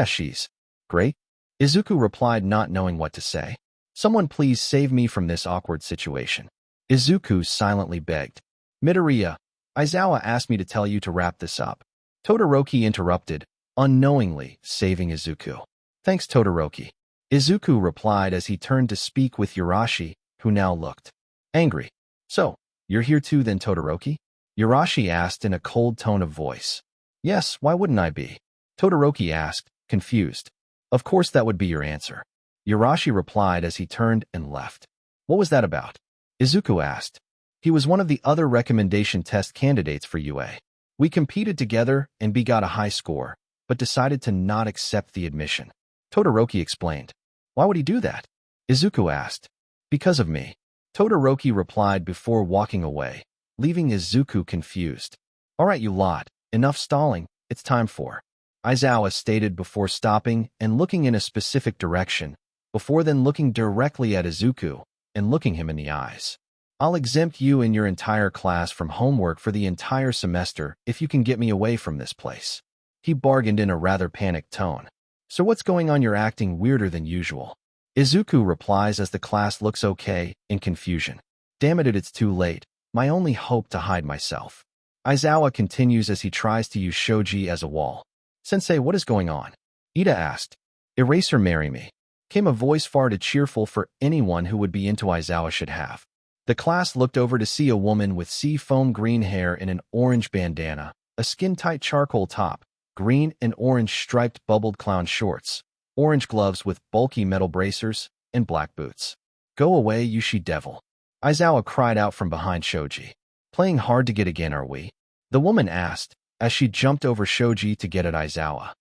she's great. Izuku replied, not knowing what to say. Someone please save me from this awkward situation. Izuku silently begged. Midoriya, Aizawa asked me to tell you to wrap this up. Todoroki interrupted, unknowingly saving Izuku. Thanks, Todoroki. Izuku replied as he turned to speak with Yurashi, who now looked angry. So, you're here too then, Todoroki? Yurashi asked in a cold tone of voice. Yes, why wouldn't I be? Todoroki asked, confused. Of course that would be your answer. Yurashi replied as he turned and left. What was that about? Izuku asked. He was one of the other recommendation test candidates for UA. We competed together and B got a high score, but decided to not accept the admission. Todoroki explained. Why would he do that? Izuku asked. Because of me. Todoroki replied before walking away, leaving Izuku confused. Alright you lot, enough stalling, it's time for. Aizawa stated before stopping and looking in a specific direction, before then looking directly at Izuku and looking him in the eyes. I'll exempt you and your entire class from homework for the entire semester if you can get me away from this place. He bargained in a rather panicked tone. So what's going on? You're acting weirder than usual. Izuku replies as the class looks okay, in confusion. Damn it, it's too late. My only hope to hide myself. Aizawa continues as he tries to use Shoji as a wall. Sensei, what is going on? Ida asked. Eraser, marry me. Came a voice far too cheerful for anyone who would be into Aizawa should have. The class looked over to see a woman with sea foam green hair in an orange bandana, a skin-tight charcoal top, green and orange striped bubbled clown shorts, orange gloves with bulky metal bracers, and black boots. Go away, you she-devil. Aizawa cried out from behind Shoji. Playing hard to get again, are we? The woman asked, as she jumped over Shoji to get at Aizawa.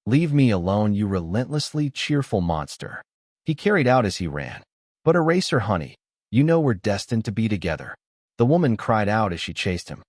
Leave me alone, you relentlessly cheerful monster. He carried out as he ran. But Eraser, honey, you know we're destined to be together. The woman cried out as she chased him.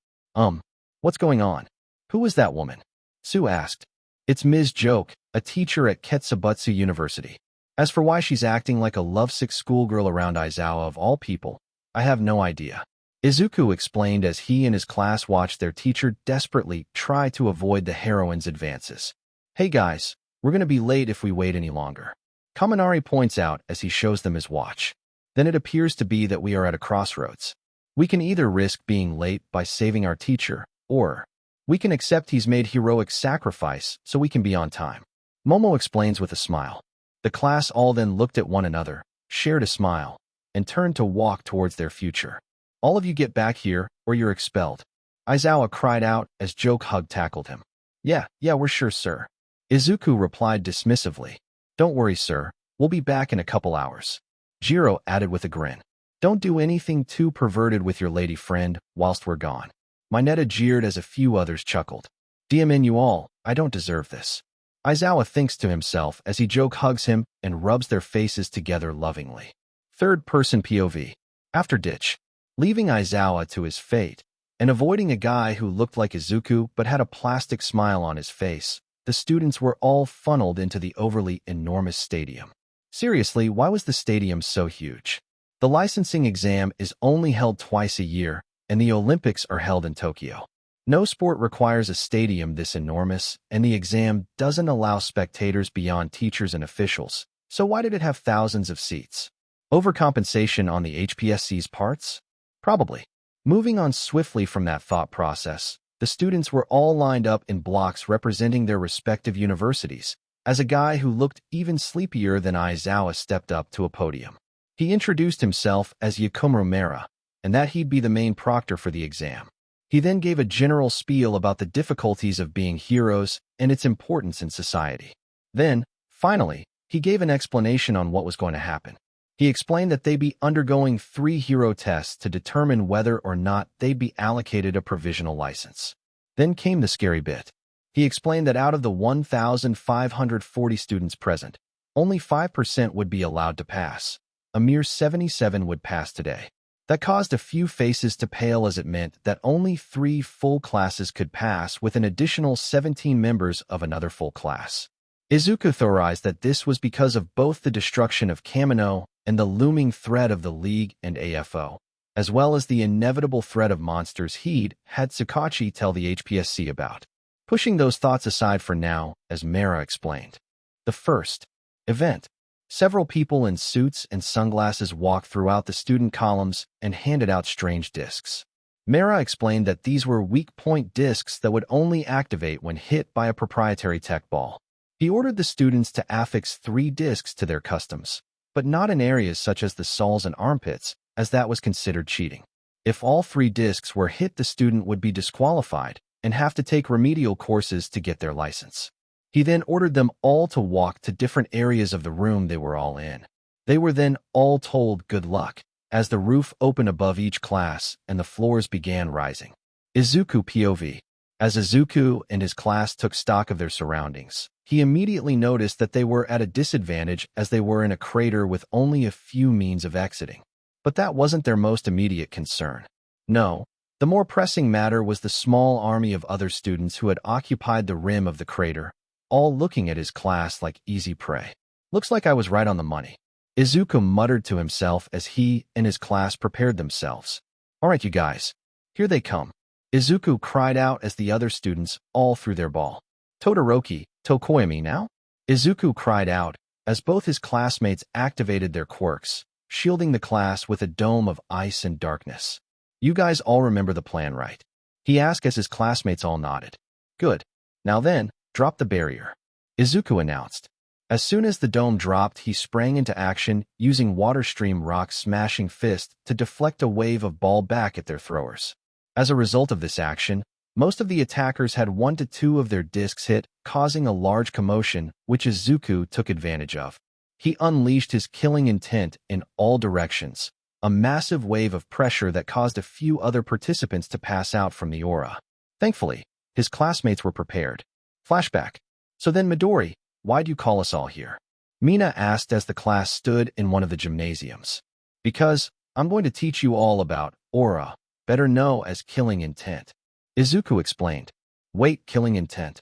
What's going on? Who is that woman? Sue asked. It's Ms. Joke, a teacher at Ketsubutsu University. As for why she's acting like a lovesick schoolgirl around Aizawa of all people, I have no idea. Izuku explained as he and his class watched their teacher desperately try to avoid the heroine's advances. Hey guys, we're gonna be late if we wait any longer. Kaminari points out as he shows them his watch. Then it appears to be that we are at a crossroads. We can either risk being late by saving our teacher, or we can accept he's made heroic sacrifice so we can be on time. Momo explains with a smile. The class all then looked at one another, shared a smile, and turned to walk towards their future. All of you get back here, or you're expelled. Aizawa cried out as Joke tackled him. Yeah, we're sure, sir. Izuku replied dismissively. Don't worry, sir. We'll be back in a couple hours. Jiro added with a grin. Don't do anything too perverted with your lady friend whilst we're gone. Mineta jeered as a few others chuckled. "Damn you all, I don't deserve this." Aizawa thinks to himself as he joke hugs him and rubs their faces together lovingly. Third-person POV. After ditch, leaving Aizawa to his fate, and avoiding a guy who looked like Izuku but had a plastic smile on his face, the students were all funneled into the overly enormous stadium. Seriously, why was the stadium so huge? The licensing exam is only held twice a year, and the Olympics are held in Tokyo. No sport requires a stadium this enormous, and the exam doesn't allow spectators beyond teachers and officials, so why did it have thousands of seats? Overcompensation on the HPSC's parts? Probably. Moving on swiftly from that thought process, the students were all lined up in blocks representing their respective universities, as a guy who looked even sleepier than Aizawa stepped up to a podium. He introduced himself as Yakumaru Mera, and that he'd be the main proctor for the exam. He then gave a general spiel about the difficulties of being heroes and its importance in society. Then, finally, he gave an explanation on what was going to happen. He explained that they'd be undergoing 3 hero tests to determine whether or not they'd be allocated a provisional license. Then came the scary bit. He explained that out of the 1,540 students present, only 5% would be allowed to pass. A mere 77 would pass today. That caused a few faces to pale as it meant that only 3 full classes could pass with an additional 17 members of another full class. Izuku theorized that this was because of both the destruction of Kamino and the looming threat of the League and AFO, as well as the inevitable threat of monsters he'd had Tsukachi tell the HPSC about. Pushing those thoughts aside for now, as Mera explained. The first event. Several people in suits and sunglasses walked throughout the student columns and handed out strange discs. Mera explained that these were weak-point discs that would only activate when hit by a proprietary tech ball. He ordered the students to affix 3 discs to their customs, but not in areas such as the soles and armpits, as that was considered cheating. If all 3 discs were hit, the student would be disqualified and have to take remedial courses to get their license. He then ordered them all to walk to different areas of the room they were all in. They were then all told good luck, as the roof opened above each class and the floors began rising. Izuku POV. As Izuku and his class took stock of their surroundings, he immediately noticed that they were at a disadvantage as they were in a crater with only a few means of exiting. But that wasn't their most immediate concern. No, the more pressing matter was the small army of other students who had occupied the rim of the crater, all looking at his class like easy prey. Looks like I was right on the money. Izuku muttered to himself as he and his class prepared themselves. All right, you guys, here they come. Izuku cried out as the other students all threw their ball. Todoroki, Tokoyami now? Izuku cried out as both his classmates activated their quirks, shielding the class with a dome of ice and darkness. You guys all remember the plan, right? He asked as his classmates all nodded. Good. Now then, drop the barrier, Izuku announced. As soon as the dome dropped, he sprang into action, using Water Stream Rock's smashing fist to deflect a wave of ball back at their throwers. As a result of this action, most of the attackers had 1 to 2 of their discs hit, causing a large commotion, which Izuku took advantage of. He unleashed his killing intent in all directions, a massive wave of pressure that caused a few other participants to pass out from the aura. Thankfully, his classmates were prepared. Flashback. So then, Midori, why'd you call us all here? Mina asked as the class stood in one of the gymnasiums. Because I'm going to teach you all about aura, better known as killing intent. Izuku explained. Wait, killing intent?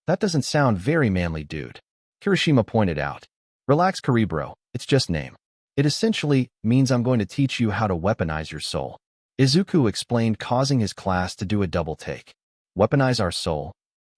That doesn't sound very manly, dude. Kirishima pointed out. Relax, Karibro, it's just name. It essentially means I'm going to teach you how to weaponize your soul. Izuku explained, causing his class to do a double take. Weaponize our soul?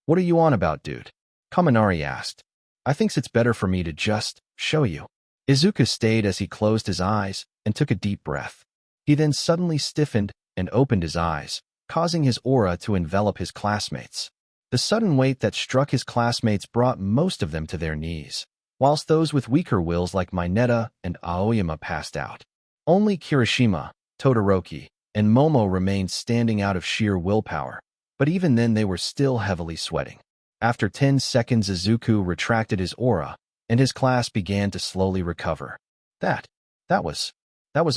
What are you on about, dude? Kaminari asked. I thinks it's better for me to just show you. Izuku stayed as he closed his eyes and took a deep breath. He then suddenly stiffened and opened his eyes, causing his aura to envelop his classmates. The sudden weight that struck his classmates brought most of them to their knees, whilst those with weaker wills like Mineta and Aoyama passed out. Only Kirishima, Todoroki, and Momo remained standing out of sheer willpower, but even then they were still heavily sweating. After 10 seconds, Izuku retracted his aura, and his class began to slowly recover. That was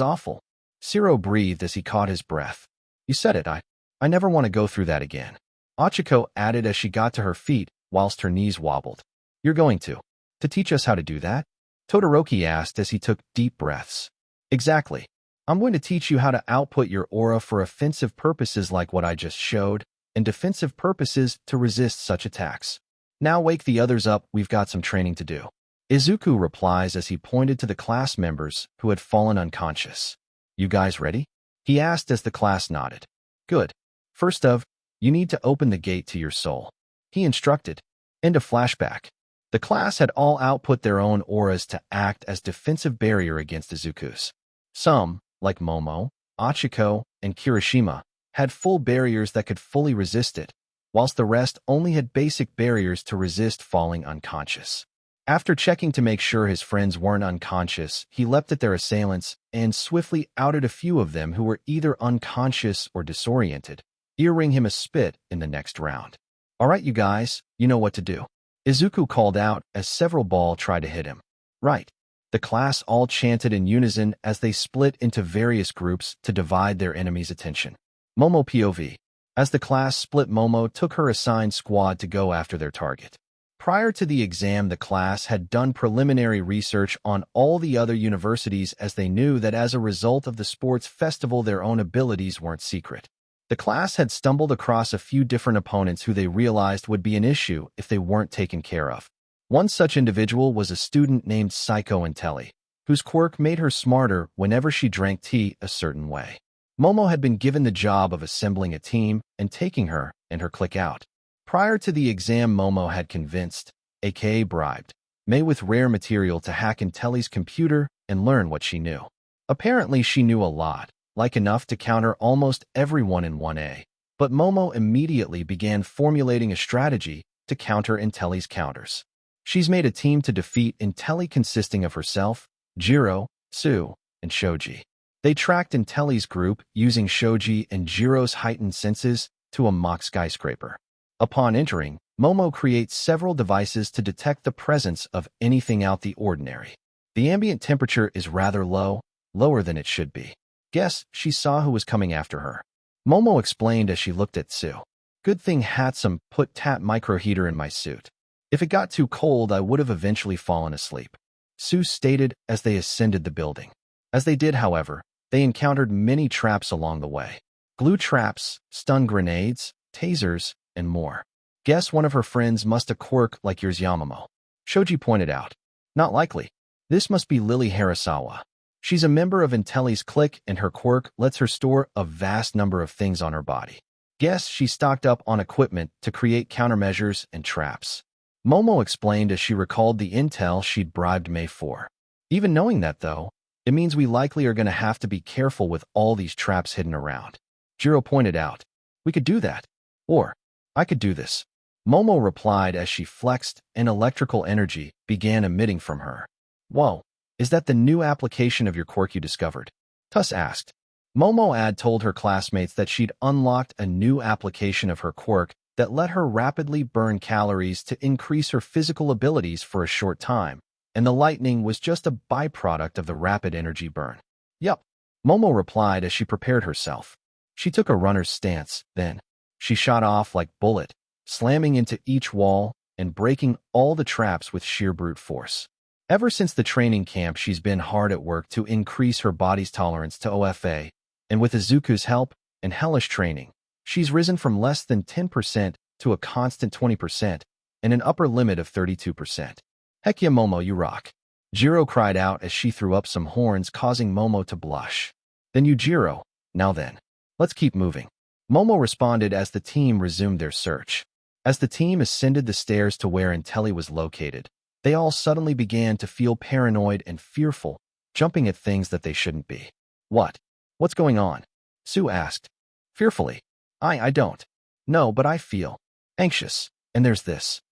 awful. Siro breathed as he caught his breath. You said it, I I never want to go through that again. Ochiko added as she got to her feet whilst her knees wobbled. You're going to teach us how to do that? Todoroki asked as he took deep breaths. Exactly. I'm going to teach you how to output your aura for offensive purposes like what I just showed, and defensive purposes to resist such attacks. Now wake the others up, we've got some training to do. Izuku replies as he pointed to the class members who had fallen unconscious. You guys ready? He asked as the class nodded. Good. First of, you need to open the gate to your soul. He instructed. End of flashback. The class had all output their own auras to act as defensive barrier against Izuku's. Some, like Momo, Ochiko, and Kirishima, had full barriers that could fully resist it, whilst the rest only had basic barriers to resist falling unconscious. After checking to make sure his friends weren't unconscious, he leapt at their assailants and swiftly outed a few of them who were either unconscious or disoriented, earring him a spit in the next round. All right, you guys, you know what to do. Izuku called out as several balls tried to hit him. Right. The class all chanted in unison as they split into various groups to divide their enemy's attention. Momo POV. As the class split, Momo took her assigned squad to go after their target. Prior to the exam, the class had done preliminary research on all the other universities as they knew that as a result of the sports festival their own abilities weren't secret. The class had stumbled across a few different opponents who they realized would be an issue if they weren't taken care of. One such individual was a student named Psycho Intelli, whose quirk made her smarter whenever she drank tea a certain way. Momo had been given the job of assembling a team and taking her and her clique out. Prior to the exam, Momo had convinced, aka bribed, May with rare material to hack Intelli's computer and learn what she knew. Apparently she knew a lot, like enough to counter almost everyone in 1A, but Momo immediately began formulating a strategy to counter Intelli's counters. She's made a team to defeat Intelli consisting of herself, Jiro, Tsu, and Shoji. They tracked Intelli's group using Shoji and Jiro's heightened senses to a mock skyscraper. Upon entering, Momo creates several devices to detect the presence of anything out the ordinary. The ambient temperature is rather low, lower than it should be. Guess she saw who was coming after her. Momo explained as she looked at Tsu. Good thing Hatsum put tap microheater in my suit. If it got too cold, I would have eventually fallen asleep. Tsu stated as they ascended the building. As they did, however, they encountered many traps along the way. Glue traps, stun grenades, tasers, and more. Guess one of her friends must have quirk like yours, Yamamo. Shoji pointed out. Not likely. This must be Lily Harasawa. She's a member of Intelli's clique and her quirk lets her store a vast number of things on her body. Guess she stocked up on equipment to create countermeasures and traps. Momo explained as she recalled the intel she'd bribed May for. Even knowing that, though, it means we likely are going to have to be careful with all these traps hidden around. Jiro pointed out. We could do that. Or, I could do this. Momo replied as she flexed and electrical energy began emitting from her. Whoa, is that the new application of your quirk you discovered? Tuss asked. Momo told her classmates that she'd unlocked a new application of her quirk that let her rapidly burn calories to increase her physical abilities for a short time, and the lightning was just a byproduct of the rapid energy burn. Yup, Momo replied as she prepared herself. She took a runner's stance, then she shot off like bullet, slamming into each wall and breaking all the traps with sheer brute force. Ever since the training camp, she's been hard at work to increase her body's tolerance to OFA, and with Izuku's help and hellish training, she's risen from less than 10% to a constant 20% and an upper limit of 32%. Heck yeah, Momo, you rock. Jiro cried out as she threw up some horns, causing Momo to blush. Then you, Jiro. Now then, let's keep moving. Momo responded as the team resumed their search. As the team ascended the stairs to where Intelli was located, they all suddenly began to feel paranoid and fearful, jumping at things that they shouldn't be. What? What's going on? Tsu asked. Fearfully. I don't. No, but I feel anxious. And there's this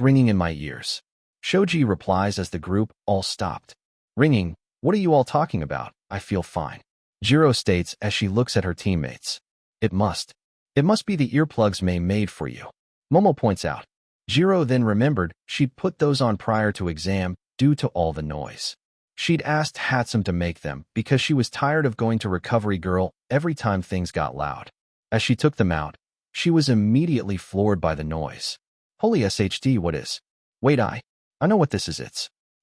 ringing in my ears. Shoji replies as the group all stopped. Ringing? What are you all talking about? I feel fine. Jiro states as she looks at her teammates. It must be the earplugs May made for you. Momo points out. Jiro then remembered she'd put those on prior to exam due to all the noise. She'd asked Hatsum to make them because she was tired of going to Recovery Girl every time things got loud. As she took them out, she was immediately floored by the noise. Holy SHD, what is? Wait, I know what this is.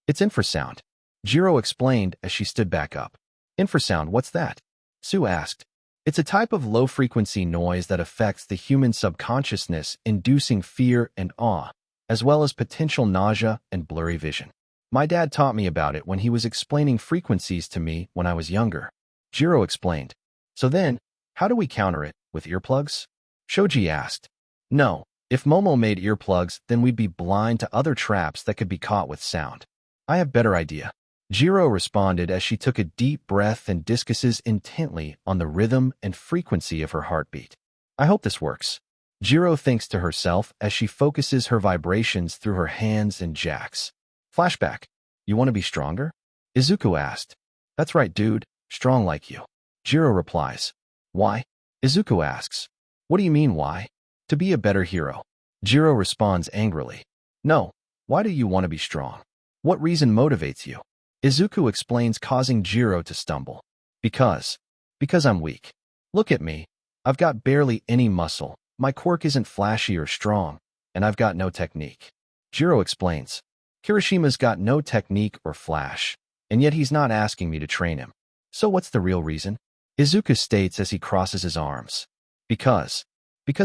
It's infrasound. Jiro explained as she stood back up. Infrasound, what's that? Sue asked. It's a type of low-frequency noise that affects the human subconsciousness, inducing fear and awe, as well as potential nausea and blurry vision. My dad taught me about it when he was explaining frequencies to me when I was younger. Jiro explained. So then, how do we counter it, with earplugs? Shoji asked. No, if Momo made earplugs, then we'd be blind to other traps that could be caught with sound. I have better idea. Jiro responded as she took a deep breath and discussed intently on the rhythm and frequency of her heartbeat. I hope this works. Jiro thinks to herself as she focuses her vibrations through her hands and jacks. Flashback. You want to be stronger? Izuku asked. That's right, dude. Strong like you. Jiro replies. Why? Izuku asks. What do you mean, why? To be a better hero. Jiro responds angrily. No. Why do you want to be strong? What reason motivates you? Izuku explains, causing Jiro to stumble. Because I'm weak. Look at me. I've got barely any muscle. My quirk isn't flashy or strong, and I've got no technique. Jiro explains. Kirishima's got no technique or flash, and yet he's not asking me to train him. So what's the real reason? Izuku states as he crosses his arms. Because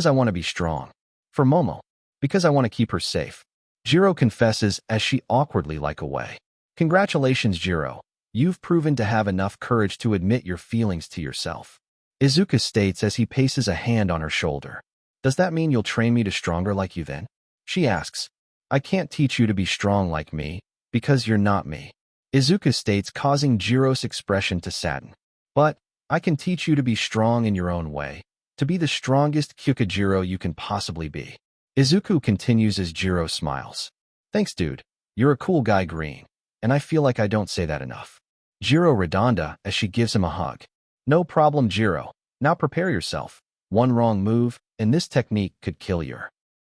I want to be strong. For Momo. Because I want to keep her safe. Jiro confesses as she awkwardly lies away. Congratulations, Jiro. You've proven to have enough courage to admit your feelings to yourself. Izuku states as he places a hand on her shoulder. Does that mean you'll train me to stronger like you then? She asks. I can't teach you to be strong like me, because you're not me. Izuku states, causing Jiro's expression to sadden. But I can teach you to be strong in your own way, to be the strongest Kyukujiro you can possibly be. Izuku continues as Jiro smiles. Thanks, dude. You're a cool guy, Green. And I feel like I don't say that enough. Jiro redonda as she gives him a hug. No problem, Jiro. Now prepare yourself. One wrong move, and this technique could kill you.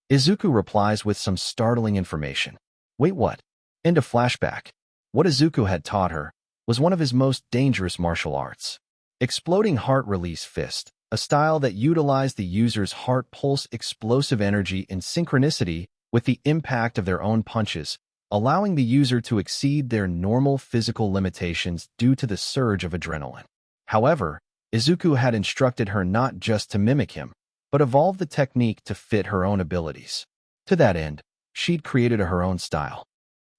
Izuku replies with some startling information. Wait, what? End of flashback. What Izuku had taught her was one of his most dangerous martial arts. Exploding heart release fist, a style that utilized the user's heart pulse explosive energy in synchronicity with the impact of their own punches, allowing the user to exceed their normal physical limitations due to the surge of adrenaline. However, Izuku had instructed her not just to mimic him, but evolve the technique to fit her own abilities. To that end, she'd created her own style.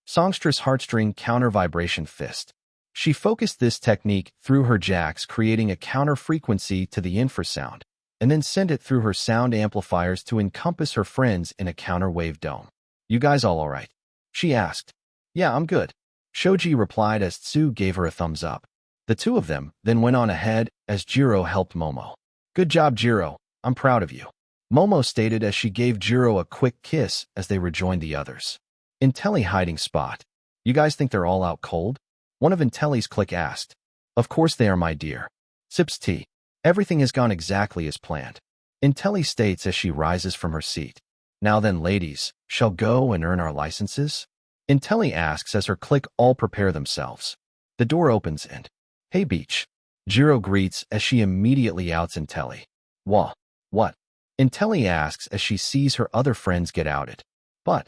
Songstress Heartstring Counter Vibration Fist. She focused this technique through her jacks, creating a counter frequency to the infrasound, and then sent it through her sound amplifiers to encompass her friends in a counter wave dome. You guys all right? She asked. Yeah, I'm good. Shoji replied as Tsu gave her a thumbs up. The two of them then went on ahead as Jiro helped Momo. Good job, Jiro. I'm proud of you. Momo stated as she gave Jiro a quick kiss as they rejoined the others. Intelli hiding spot. You guys think they're all out cold? One of Intelli's clique asked. Of course they are, my dear. Sips tea. Everything has gone exactly as planned. Intelli states as she rises from her seat. Now then, ladies, shall go and earn our licenses? Intelli asks as her clique all prepare themselves. The door opens and, hey, Beach. Jiro greets as she immediately outs Intelli. What? Intelli asks as she sees her other friends get outed. But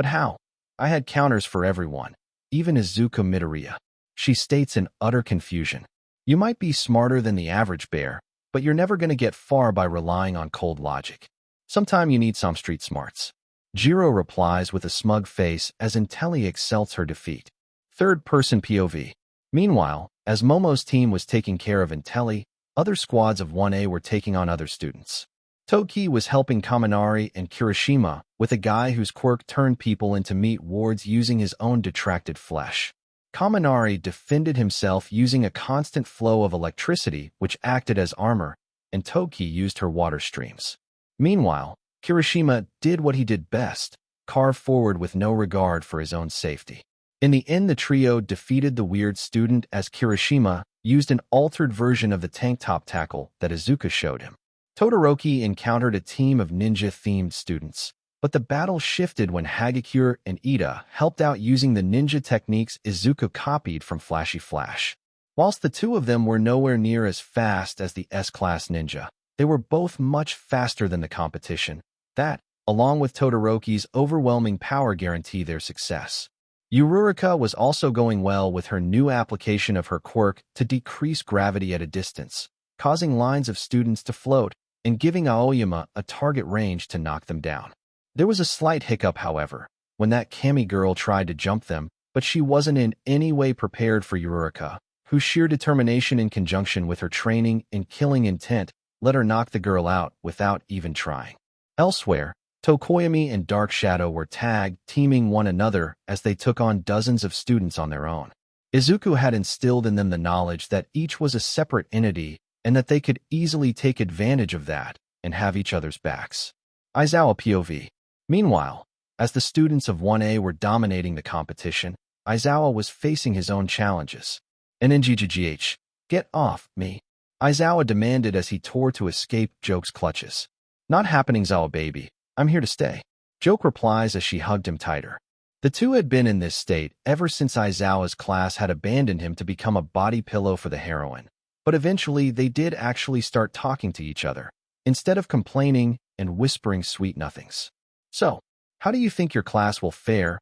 how? I had counters for everyone, even Izuku Midoriya. She states in utter confusion. You might be smarter than the average bear, but you're never going to get far by relying on cold logic. Sometime you need some street smarts. Jiro replies with a smug face as Intelli accepts her defeat. Third-person POV. Meanwhile, as Momo's team was taking care of Intelli, other squads of 1A were taking on other students. Toki was helping Kaminari and Kirishima with a guy whose quirk turned people into meat wards using his own detracted flesh. Kaminari defended himself using a constant flow of electricity which acted as armor, and Toki used her water streams. Meanwhile, Kirishima did what he did best, carve forward with no regard for his own safety. In the end, the trio defeated the weird student as Kirishima used an altered version of the tank top tackle that Izuku showed him. Todoroki encountered a team of ninja-themed students, but the battle shifted when Hagakure and Ida helped out using the ninja techniques Izuku copied from Flashy Flash. Whilst the two of them were nowhere near as fast as the S-Class ninja, They were both much faster than the competition. That, along with Todoroki's overwhelming power, guarantee their success. Yururika was also going well with her new application of her quirk to decrease gravity at a distance, causing lines of students to float and giving Aoyama a target range to knock them down. There was a slight hiccup, however, when that Kami girl tried to jump them, but she wasn't in any way prepared for Yururika, whose sheer determination in conjunction with her training and killing intent let her knock the girl out without even trying. Elsewhere, Tokoyami and Dark Shadow were tag-teaming one another as they took on dozens of students on their own. Izuku had instilled in them the knowledge that each was a separate entity and that they could easily take advantage of that and have each other's backs. Aizawa POV. Meanwhile, as the students of 1A were dominating the competition, Aizawa was facing his own challenges. NNGGGH, get off me, Aizawa demanded as he tore to escape Joke's clutches. Not happening, Zawa baby. I'm here to stay. Joke replies as she hugged him tighter. The two had been in this state ever since Aizawa's class had abandoned him to become a body pillow for the heroine. But eventually they did actually start talking to each other, instead of complaining and whispering sweet nothings. So, how do you think your class will fare,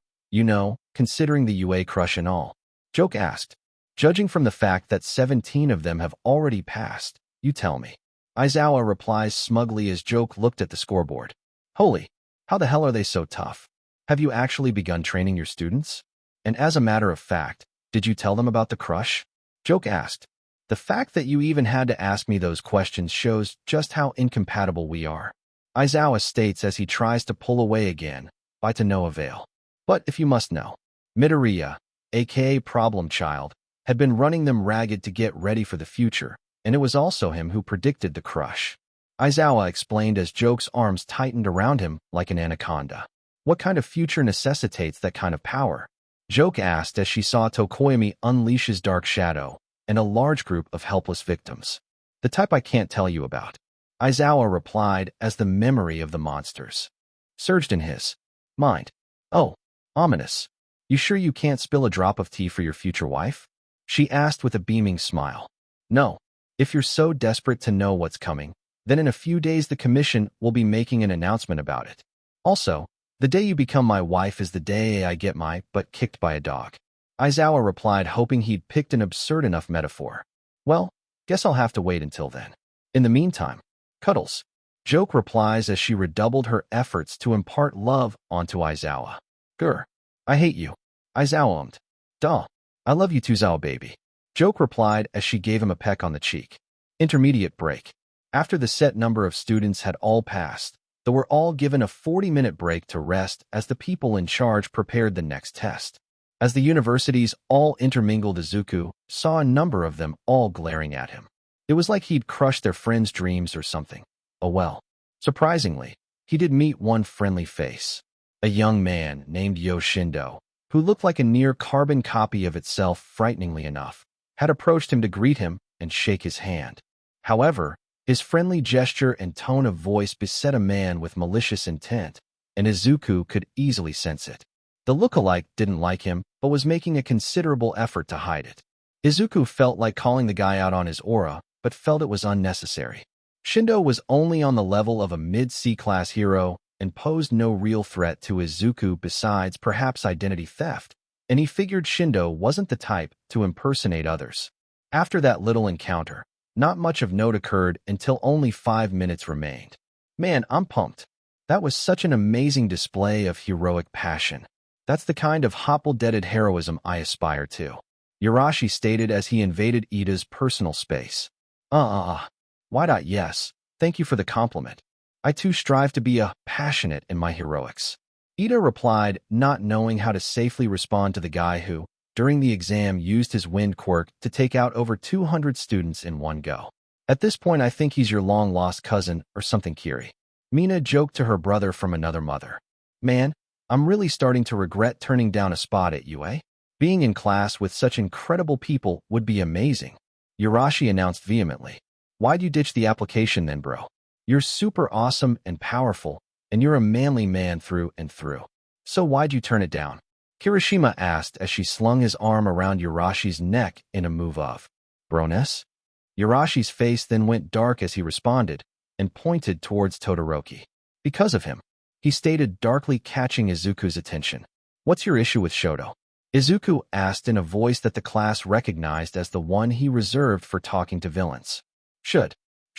considering the UA crush and all? Joke asked. Judging from the fact that 17 of them have already passed, you tell me. Aizawa replies smugly as Joke looked at the scoreboard. Holy, how the hell are they so tough? Have you actually begun training your students? And as a matter of fact, did you tell them about the crush? Joke asked. The fact that you even had to ask me those questions shows just how incompatible we are. Aizawa states as he tries to pull away again, but to no avail. But if you must know, Midoriya, aka Problem Child, had been running them ragged to get ready for the future, and it was also him who predicted the crush. Aizawa explained as Joke's arms tightened around him like an anaconda. What kind of future necessitates that kind of power? Joke asked as she saw Tokoyami unleash his Dark Shadow and a large group of helpless victims. The type I can't tell you about. Aizawa replied as the memory of the monsters surged in his mind. Oh, ominous. You sure you can't spill a drop of tea for your future wife? She asked with a beaming smile. No. If you're so desperate to know what's coming, then in a few days the commission will be making an announcement about it. Also, the day you become my wife is the day I get my butt kicked by a dog. Aizawa replied, hoping he'd picked an absurd enough metaphor. Well, guess I'll have to wait until then. In the meantime, cuddles. Joke replies as she redoubled her efforts to impart love onto Aizawa. Grr. I hate you. Aizawa ummed. Duh. I love you too, Zawa baby. Joke replied as she gave him a peck on the cheek. Intermediate break. After the set number of students had all passed, they were all given a 40-minute break to rest as the people in charge prepared the next test. As the university's all intermingled, Izuku saw a number of them all glaring at him. It was like he'd crushed their friends' dreams or something. Oh well. Surprisingly, he did meet one friendly face. A young man named Yoshindo, who looked like a near-carbon copy of itself frighteningly enough, had approached him to greet him and shake his hand. However, his friendly gesture and tone of voice beset a man with malicious intent, and Izuku could easily sense it. The look-alike didn't like him, but was making a considerable effort to hide it. Izuku felt like calling the guy out on his aura, but felt it was unnecessary. Shindo was only on the level of a mid-C-class hero and posed no real threat to Izuku besides perhaps identity theft, and he figured Shindo wasn't the type to impersonate others. After that little encounter, not much of note occurred until only 5 minutes remained. Man, I'm pumped. That was such an amazing display of heroic passion. That's the kind of hot-blooded heroism I aspire to. Yarashi stated as he invaded Ida's personal space. Yes, thank you for the compliment. I too strive to be passionate in my heroics. Ida replied, not knowing how to safely respond to the guy who, during the exam, used his wind quirk to take out over 200 students in one go. At this point, I think he's your long-lost cousin or something, Kiri. Mina joked to her brother from another mother. Man, I'm really starting to regret turning down a spot at UA. Being in class with such incredible people would be amazing. Yarashi announced vehemently. Why'd you ditch the application then, bro? You're super awesome and powerful, and you're a manly man through and through. So why'd you turn it down? Kirishima asked as she slung his arm around Yarashi's neck in a move of Broness? Yarashi's face then went dark as he responded, and pointed towards Todoroki. Because of him, he stated, darkly catching Izuku's attention. What's your issue with Shoto? Izuku asked in a voice that the class recognized as the one he reserved for talking to villains. Should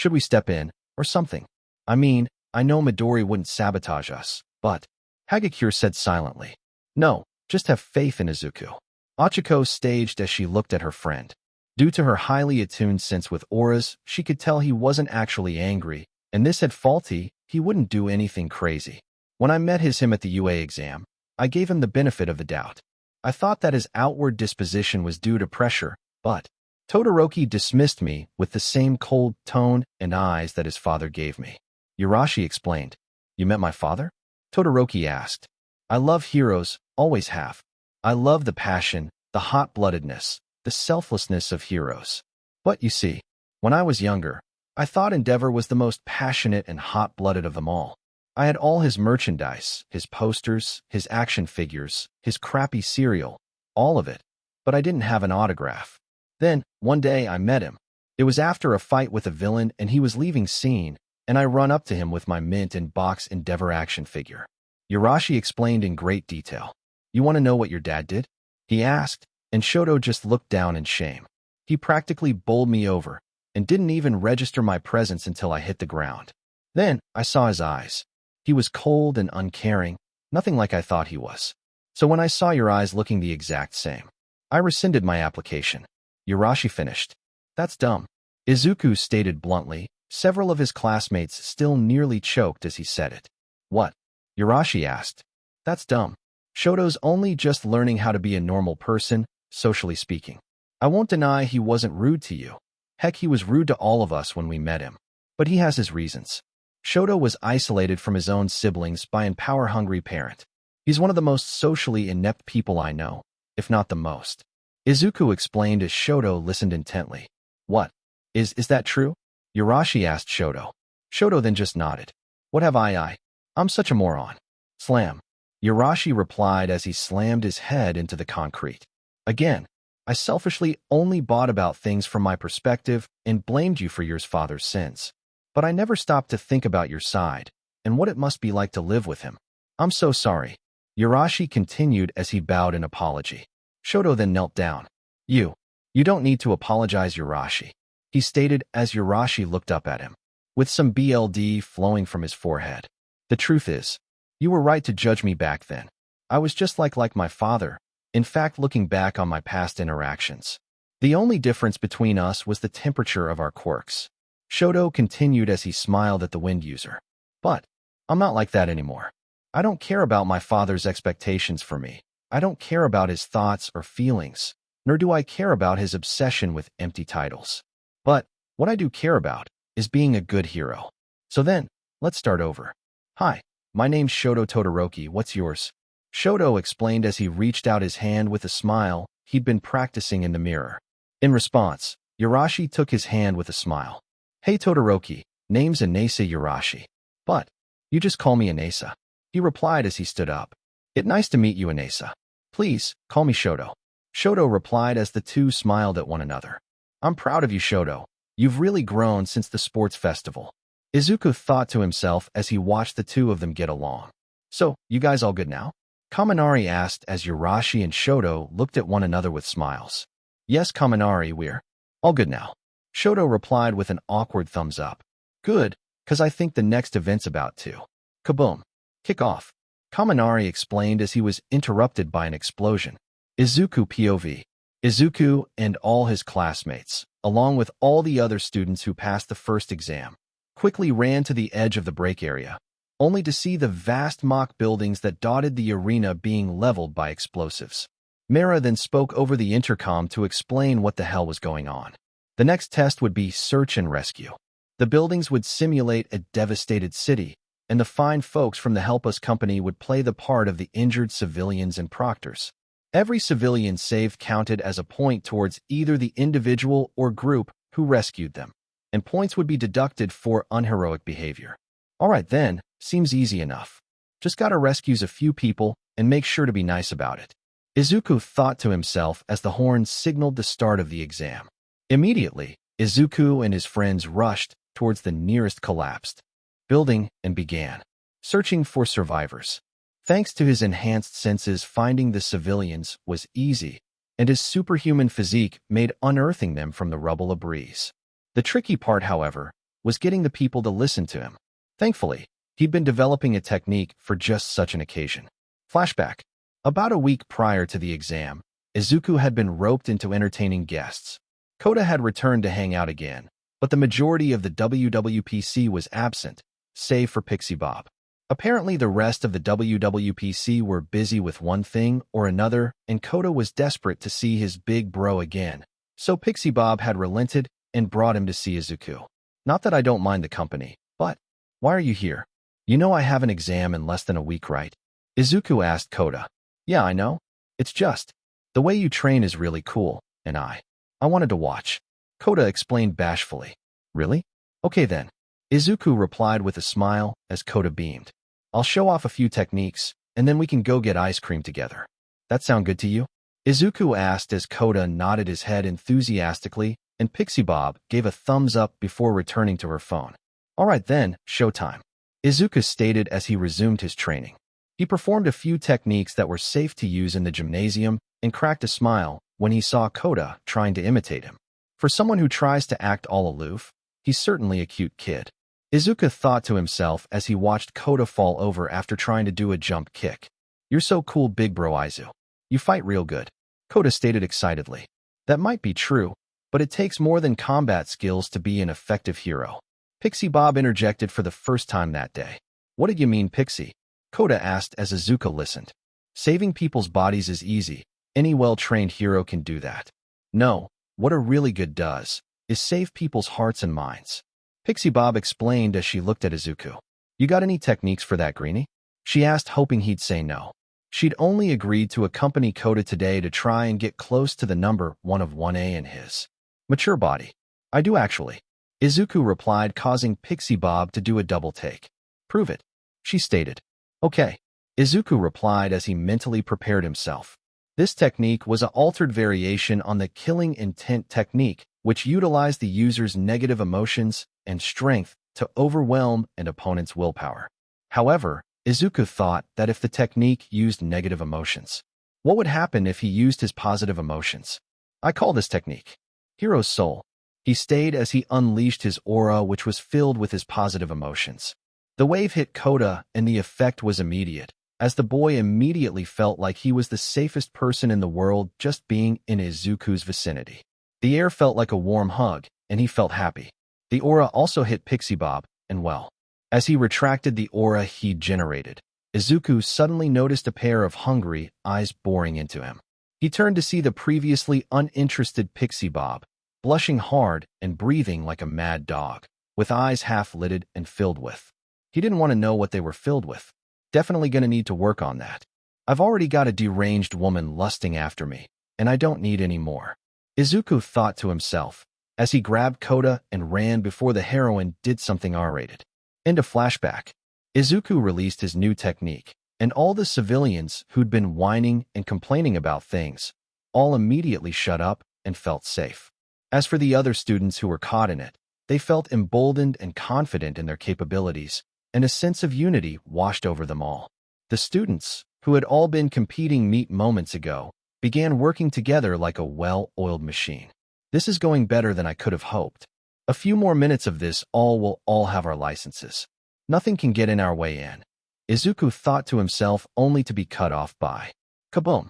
we step in, or something? I mean, I know Midori wouldn't sabotage us, but Hagakure said silently. No, just have faith in Izuku. Ochiko staged as she looked at her friend. Due to her highly attuned sense with auras, she could tell he wasn't actually angry, and this had faulty, he wouldn't do anything crazy. When I met him at the UA exam, I gave him the benefit of the doubt. I thought that his outward disposition was due to pressure, but Todoroki dismissed me with the same cold tone and eyes that his father gave me. Urashi explained. You met my father? Todoroki asked. I love heroes, always have. I love the passion, the hot-bloodedness, the selflessness of heroes. But you see, when I was younger, I thought Endeavor was the most passionate and hot-blooded of them all. I had all his merchandise, his posters, his action figures, his crappy cereal, all of it. But I didn't have an autograph. Then, one day I met him. It was after a fight with a villain and he was leaving scene, and I run up to him with my mint and box Endeavor action figure. Urashi explained in great detail. You want to know what your dad did? He asked, and Shoto just looked down in shame. He practically bowled me over, and didn't even register my presence until I hit the ground. Then, I saw his eyes. He was cold and uncaring, nothing like I thought he was. So when I saw your eyes looking the exact same, I rescinded my application. Urashi finished. That's dumb. Izuku stated bluntly. Several of his classmates still nearly choked as he said it. What? Urashi asked. That's dumb. Shoto's only just learning how to be a normal person, socially speaking. I won't deny he wasn't rude to you. Heck, he was rude to all of us when we met him. But he has his reasons. Shoto was isolated from his own siblings by an power-hungry parent. He's one of the most socially inept people I know, if not the most. Izuku explained as Shoto listened intently. What? Is that true? Urashi asked Shoto. Shoto then just nodded. What have I'm such a moron. Slam. Urashi replied as he slammed his head into the concrete. Again, I selfishly only bought about things from my perspective and blamed you for your father's sins. But I never stopped to think about your side and what it must be like to live with him. I'm so sorry. Urashi continued as he bowed in apology. Shoto then knelt down. You don't need to apologize, Urashi, he stated as Urashi looked up at him, with some BLD flowing from his forehead. The truth is, you were right to judge me back then. I was just like my father. In fact, looking back on my past interactions, the only difference between us was the temperature of our quirks. Shoto continued as he smiled at the wind user. But I'm not like that anymore. I don't care about my father's expectations for me. I don't care about his thoughts or feelings, nor do I care about his obsession with empty titles. But what I do care about is being a good hero. So then, let's start over. Hi, my name's Shoto Todoroki. What's yours? Shoto explained as he reached out his hand with a smile he'd been practicing in the mirror. In response, Urashi took his hand with a smile. Hey Todoroki, name's Inesa Urashi. But you just call me Inesa, he replied as he stood up. It's nice to meet you, Inesa. Please, call me Shoto. Shoto replied as the two smiled at one another. I'm proud of you, Shoto. You've really grown since the sports festival. Izuku thought to himself as he watched the two of them get along. So, you guys all good now? Kaminari asked as Urashi and Shoto looked at one another with smiles. Yes, Kaminari, we're all good now. Shoto replied with an awkward thumbs up. Good, 'cause I think the next event's about to. Kaboom. Kick off. Kaminari explained as he was interrupted by an explosion. Izuku POV. Izuku and all his classmates, along with all the other students who passed the first exam, quickly ran to the edge of the break area, only to see the vast mock buildings that dotted the arena being leveled by explosives. Mera then spoke over the intercom to explain what the hell was going on. The next test would be search and rescue. The buildings would simulate a devastated city, and the fine folks from the Help Us company would play the part of the injured civilians and proctors. Every civilian saved counted as a point towards either the individual or group who rescued them, and points would be deducted for unheroic behavior. Alright then, seems easy enough. Just gotta rescue a few people and make sure to be nice about it. Izuku thought to himself as the horn signaled the start of the exam. Immediately, Izuku and his friends rushed towards the nearest collapsed building and began searching for survivors. Thanks to his enhanced senses, finding the civilians was easy, and his superhuman physique made unearthing them from the rubble a breeze. The tricky part, however, was getting the people to listen to him. Thankfully, he'd been developing a technique for just such an occasion. Flashback. About a week prior to the exam, Izuku had been roped into entertaining guests. Kota had returned to hang out again, but the majority of the WWPC was absent, save for Pixie Bob. Apparently, the rest of the WWPC were busy with one thing or another, and Kota was desperate to see his big bro again. So Pixie Bob had relented and brought him to see Izuku. Not that I don't mind the company, but why are you here? You know I have an exam in less than a week, right? Izuku asked Kota. Yeah, I know. It's just, the way you train is really cool, and I wanted to watch. Kota explained bashfully. Really? Okay then. Izuku replied with a smile as Kota beamed. I'll show off a few techniques, and then we can go get ice cream together. That sound good to you? Izuku asked as Kota nodded his head enthusiastically, and Pixie Bob gave a thumbs up before returning to her phone. All right then, showtime. Izuku stated as he resumed his training. He performed a few techniques that were safe to use in the gymnasium and cracked a smile when he saw Kota trying to imitate him. For someone who tries to act all aloof, he's certainly a cute kid. Izuku thought to himself as he watched Kota fall over after trying to do a jump kick. You're so cool, big bro Izu. You fight real good. Kota stated excitedly. That might be true, but it takes more than combat skills to be an effective hero. Pixie Bob interjected for the first time that day. What did you mean, Pixie? Kota asked as Izuku listened. Saving people's bodies is easy. Any well-trained hero can do that. No, what a really good does is save people's hearts and minds. Pixie Bob explained as she looked at Izuku. You got any techniques for that, Greenie? She asked, hoping he'd say no. She'd only agreed to accompany Kota today to try and get close to the number 1 of 1A in his mature body. I do actually. Izuku replied, causing Pixie Bob to do a double take. Prove it, she stated. Okay. Izuku replied as he mentally prepared himself. This technique was an altered variation on the killing intent technique, which utilized the user's negative emotions and strength to overwhelm an opponent's willpower. However, Izuku thought that if the technique used negative emotions, what would happen if he used his positive emotions? I call this technique Hero's Soul. He stayed as he unleashed his aura, which was filled with his positive emotions. The wave hit Kota, and the effect was immediate, as the boy immediately felt like he was the safest person in the world just being in Izuku's vicinity. The air felt like a warm hug, and he felt happy. The aura also hit Pixie Bob, and well, as he retracted the aura he'd generated, Izuku suddenly noticed a pair of hungry eyes boring into him. He turned to see the previously uninterested Pixie Bob, blushing hard and breathing like a mad dog, with eyes half-lidded and filled with. He didn't want to know what they were filled with. Definitely gonna need to work on that. I've already got a deranged woman lusting after me, and I don't need any more. Izuku thought to himself, as he grabbed Kota and ran before the heroine did something R-rated. End of flashback. Izuku released his new technique, and all the civilians who'd been whining and complaining about things all immediately shut up and felt safe. As for the other students who were caught in it, they felt emboldened and confident in their capabilities, and a sense of unity washed over them all. The students, who had all been competing moments ago, began working together like a well-oiled machine. This is going better than I could have hoped. A few more minutes of this will all have our licenses. Nothing can get in our way in. Izuku thought to himself, only to be cut off by kaboom!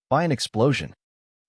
By an explosion.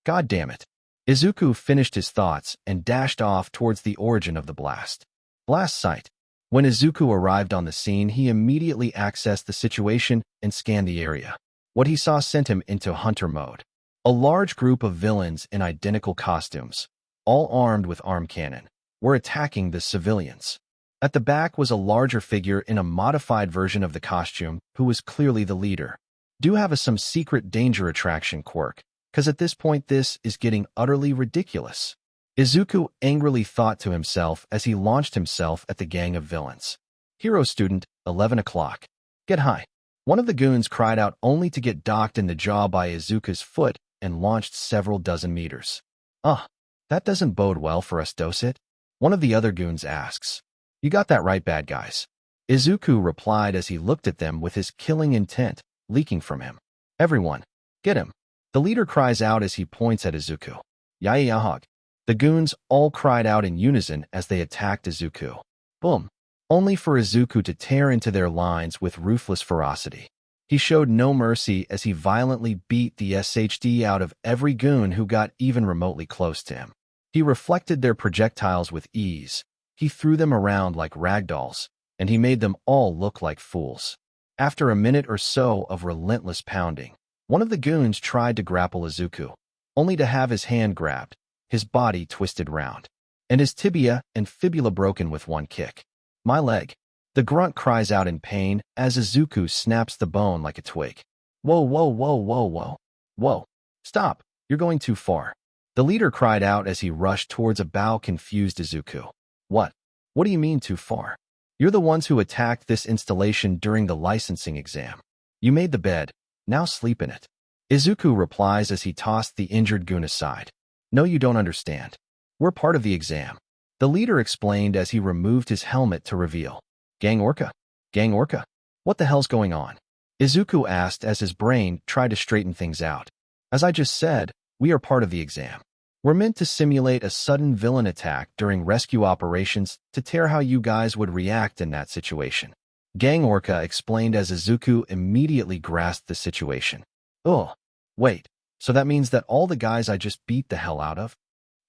God damn it. Izuku finished his thoughts and dashed off towards the origin of the blast. Blast site. When Izuku arrived on the scene, he immediately accessed the situation and scanned the area. What he saw sent him into hunter mode. A large group of villains in identical costumes, all armed with arm cannon, were attacking the civilians. At the back was a larger figure in a modified version of the costume, who was clearly the leader. Do have some secret danger attraction quirk, cause at this point this is getting utterly ridiculous. Izuku angrily thought to himself as he launched himself at the gang of villains. Hero student, 11 o'clock. Get high. One of the goons cried out, only to get docked in the jaw by Izuku's foot and launched several dozen meters. That doesn't bode well for us, does it? One of the other goons asks. You got that right, bad guys. Izuku replied as he looked at them with his killing intent leaking from him. Everyone, get him. The leader cries out as he points at Izuku. Yayahog. The goons all cried out in unison as they attacked Izuku. Boom. Only for Izuku to tear into their lines with ruthless ferocity. He showed no mercy as he violently beat the SHD out of every goon who got even remotely close to him. He reflected their projectiles with ease. He threw them around like ragdolls, and he made them all look like fools. After a minute or so of relentless pounding, one of the goons tried to grapple Izuku, only to have his hand grabbed, his body twisted round, and his tibia and fibula broken with one kick. My leg. The grunt cries out in pain as Izuku snaps the bone like a twig. Whoa, whoa, whoa, whoa, whoa. Whoa. Stop. You're going too far. The leader cried out as he rushed towards a confused Izuku. What? What do you mean too far? You're the ones who attacked this installation during the licensing exam. You made the bed. Now sleep in it. Izuku replies as he tossed the injured goon aside. No, you don't understand. We're part of the exam. The leader explained as he removed his helmet to reveal. Gang Orca? Gang Orca? What the hell's going on? Izuku asked as his brain tried to straighten things out. As I just said, we are part of the exam. We're meant to simulate a sudden villain attack during rescue operations to tear how you guys would react in that situation. Gang Orca explained as Izuku immediately grasped the situation. Oh, wait, so that means that all the guys I just beat the hell out of?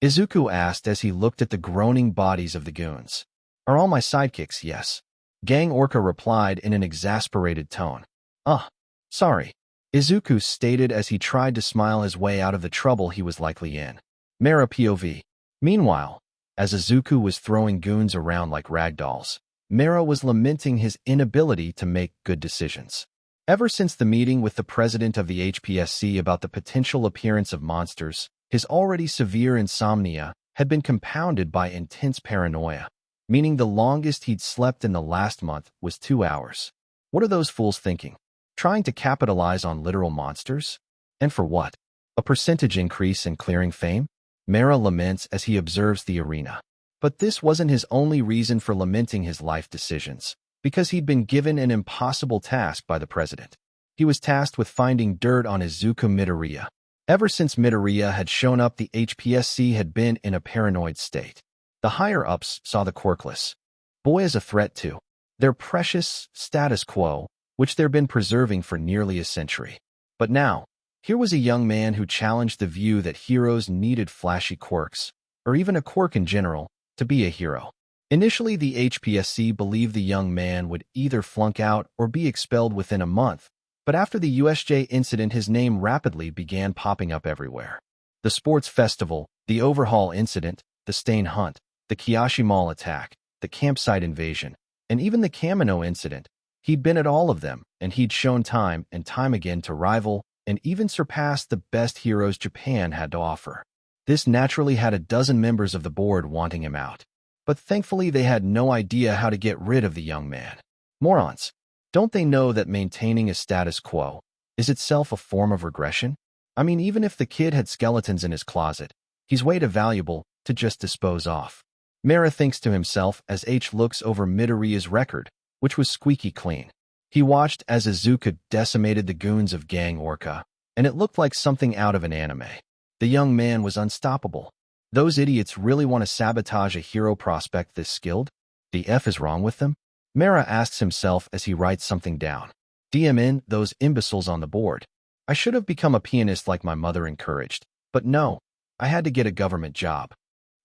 Izuku asked as he looked at the groaning bodies of the goons. Are all my sidekicks? Yes. Gang Orca replied in an exasperated tone. Sorry. Izuku stated as he tried to smile his way out of the trouble he was likely in. Mera POV. Meanwhile, as Izuku was throwing goons around like ragdolls, Mera was lamenting his inability to make good decisions. Ever since the meeting with the president of the HPSC about the potential appearance of monsters, his already severe insomnia had been compounded by intense paranoia, meaning the longest he'd slept in the last month was 2 hours. What are those fools thinking? Trying to capitalize on literal monsters? And for what? A percentage increase in clearing fame? Mera laments as he observes the arena. But this wasn't his only reason for lamenting his life decisions, because he'd been given an impossible task by the president. He was tasked with finding dirt on Izuku Midoriya. Ever since Midoriya had shown up, the HPSC had been in a paranoid state. The higher-ups saw the quirkless boy as a threat to their precious status quo, which they'd been preserving for nearly a century. But now, here was a young man who challenged the view that heroes needed flashy quirks, or even a quirk in general, to be a hero. Initially, the HPSC believed the young man would either flunk out or be expelled within a month, but after the USJ incident, his name rapidly began popping up everywhere. The sports festival, the overhaul incident, the stain hunt, the Kiyoshi Mall attack, the campsite invasion, and even the Kamino incident. He'd been at all of them, and he'd shown time and time again to rival and even surpass the best heroes Japan had to offer. This naturally had a dozen members of the board wanting him out. But thankfully they had no idea how to get rid of the young man. Morons. Don't they know that maintaining a status quo is itself a form of regression? I mean, even if the kid had skeletons in his closet, he's way too valuable to just dispose off. Mera thinks to himself as H looks over Midoriya's record, which was squeaky clean. He watched as Izuku decimated the goons of Gang Orca, and it looked like something out of an anime. The young man was unstoppable. Those idiots really want to sabotage a hero prospect this skilled? The F is wrong with them? Mera asks himself as he writes something down. DMN those imbeciles on the board. I should have become a pianist like my mother encouraged, but no, I had to get a government job.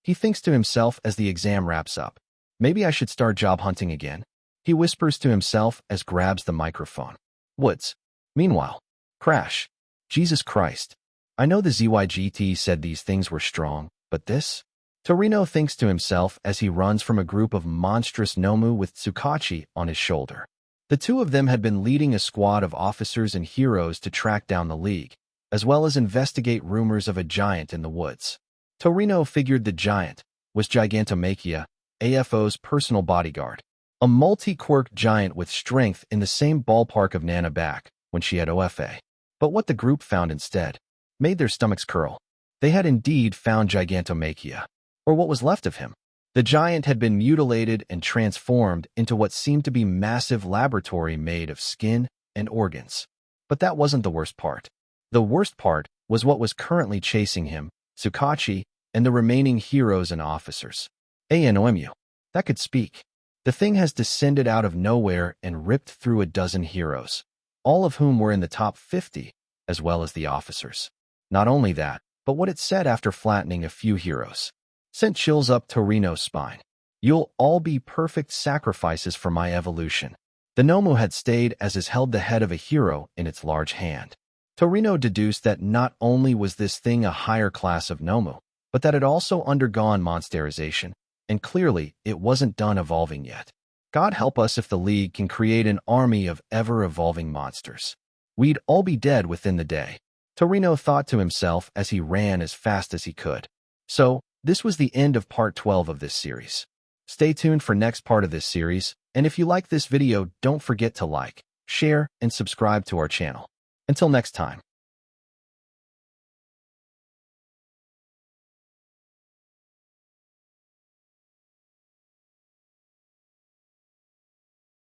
He thinks to himself as the exam wraps up. Maybe I should start job hunting again. He whispers to himself as grabs the microphone. Woods. Meanwhile. Crash. Jesus Christ. I know the ZYGT said these things were strong, but this? Torino thinks to himself as he runs from a group of monstrous Nomu with Tsukachi on his shoulder. The two of them had been leading a squad of officers and heroes to track down the League, as well as investigate rumors of a giant in the woods. Torino figured the giant was Gigantomachia, AFO's personal bodyguard. A multi-quirk giant with strength in the same ballpark of Nana back when she had OFA. But what the group found instead made their stomachs curl. They had indeed found Gigantomachia, or what was left of him. The giant had been mutilated and transformed into what seemed to be massive laboratory made of skin and organs. But that wasn't the worst part. The worst part was what was currently chasing him, Tsukachi, and the remaining heroes and officers. Anomu. That could speak. The thing has descended out of nowhere and ripped through a dozen heroes, all of whom were in the top 50, as well as the officers. Not only that, but what it said after flattening a few heroes sent chills up Torino's spine. You'll all be perfect sacrifices for my evolution. The Nomu had stayed as is held the head of a hero in its large hand. Torino deduced that not only was this thing a higher class of Nomu, but that it also undergone monsterization, and clearly it wasn't done evolving yet. God help us if the League can create an army of ever-evolving monsters. We'd all be dead within the day, Torino thought to himself as he ran as fast as he could. So, this was the end of part 12 of this series. Stay tuned for next part of this series, and if you like this video, don't forget to like, share, and subscribe to our channel. Until next time.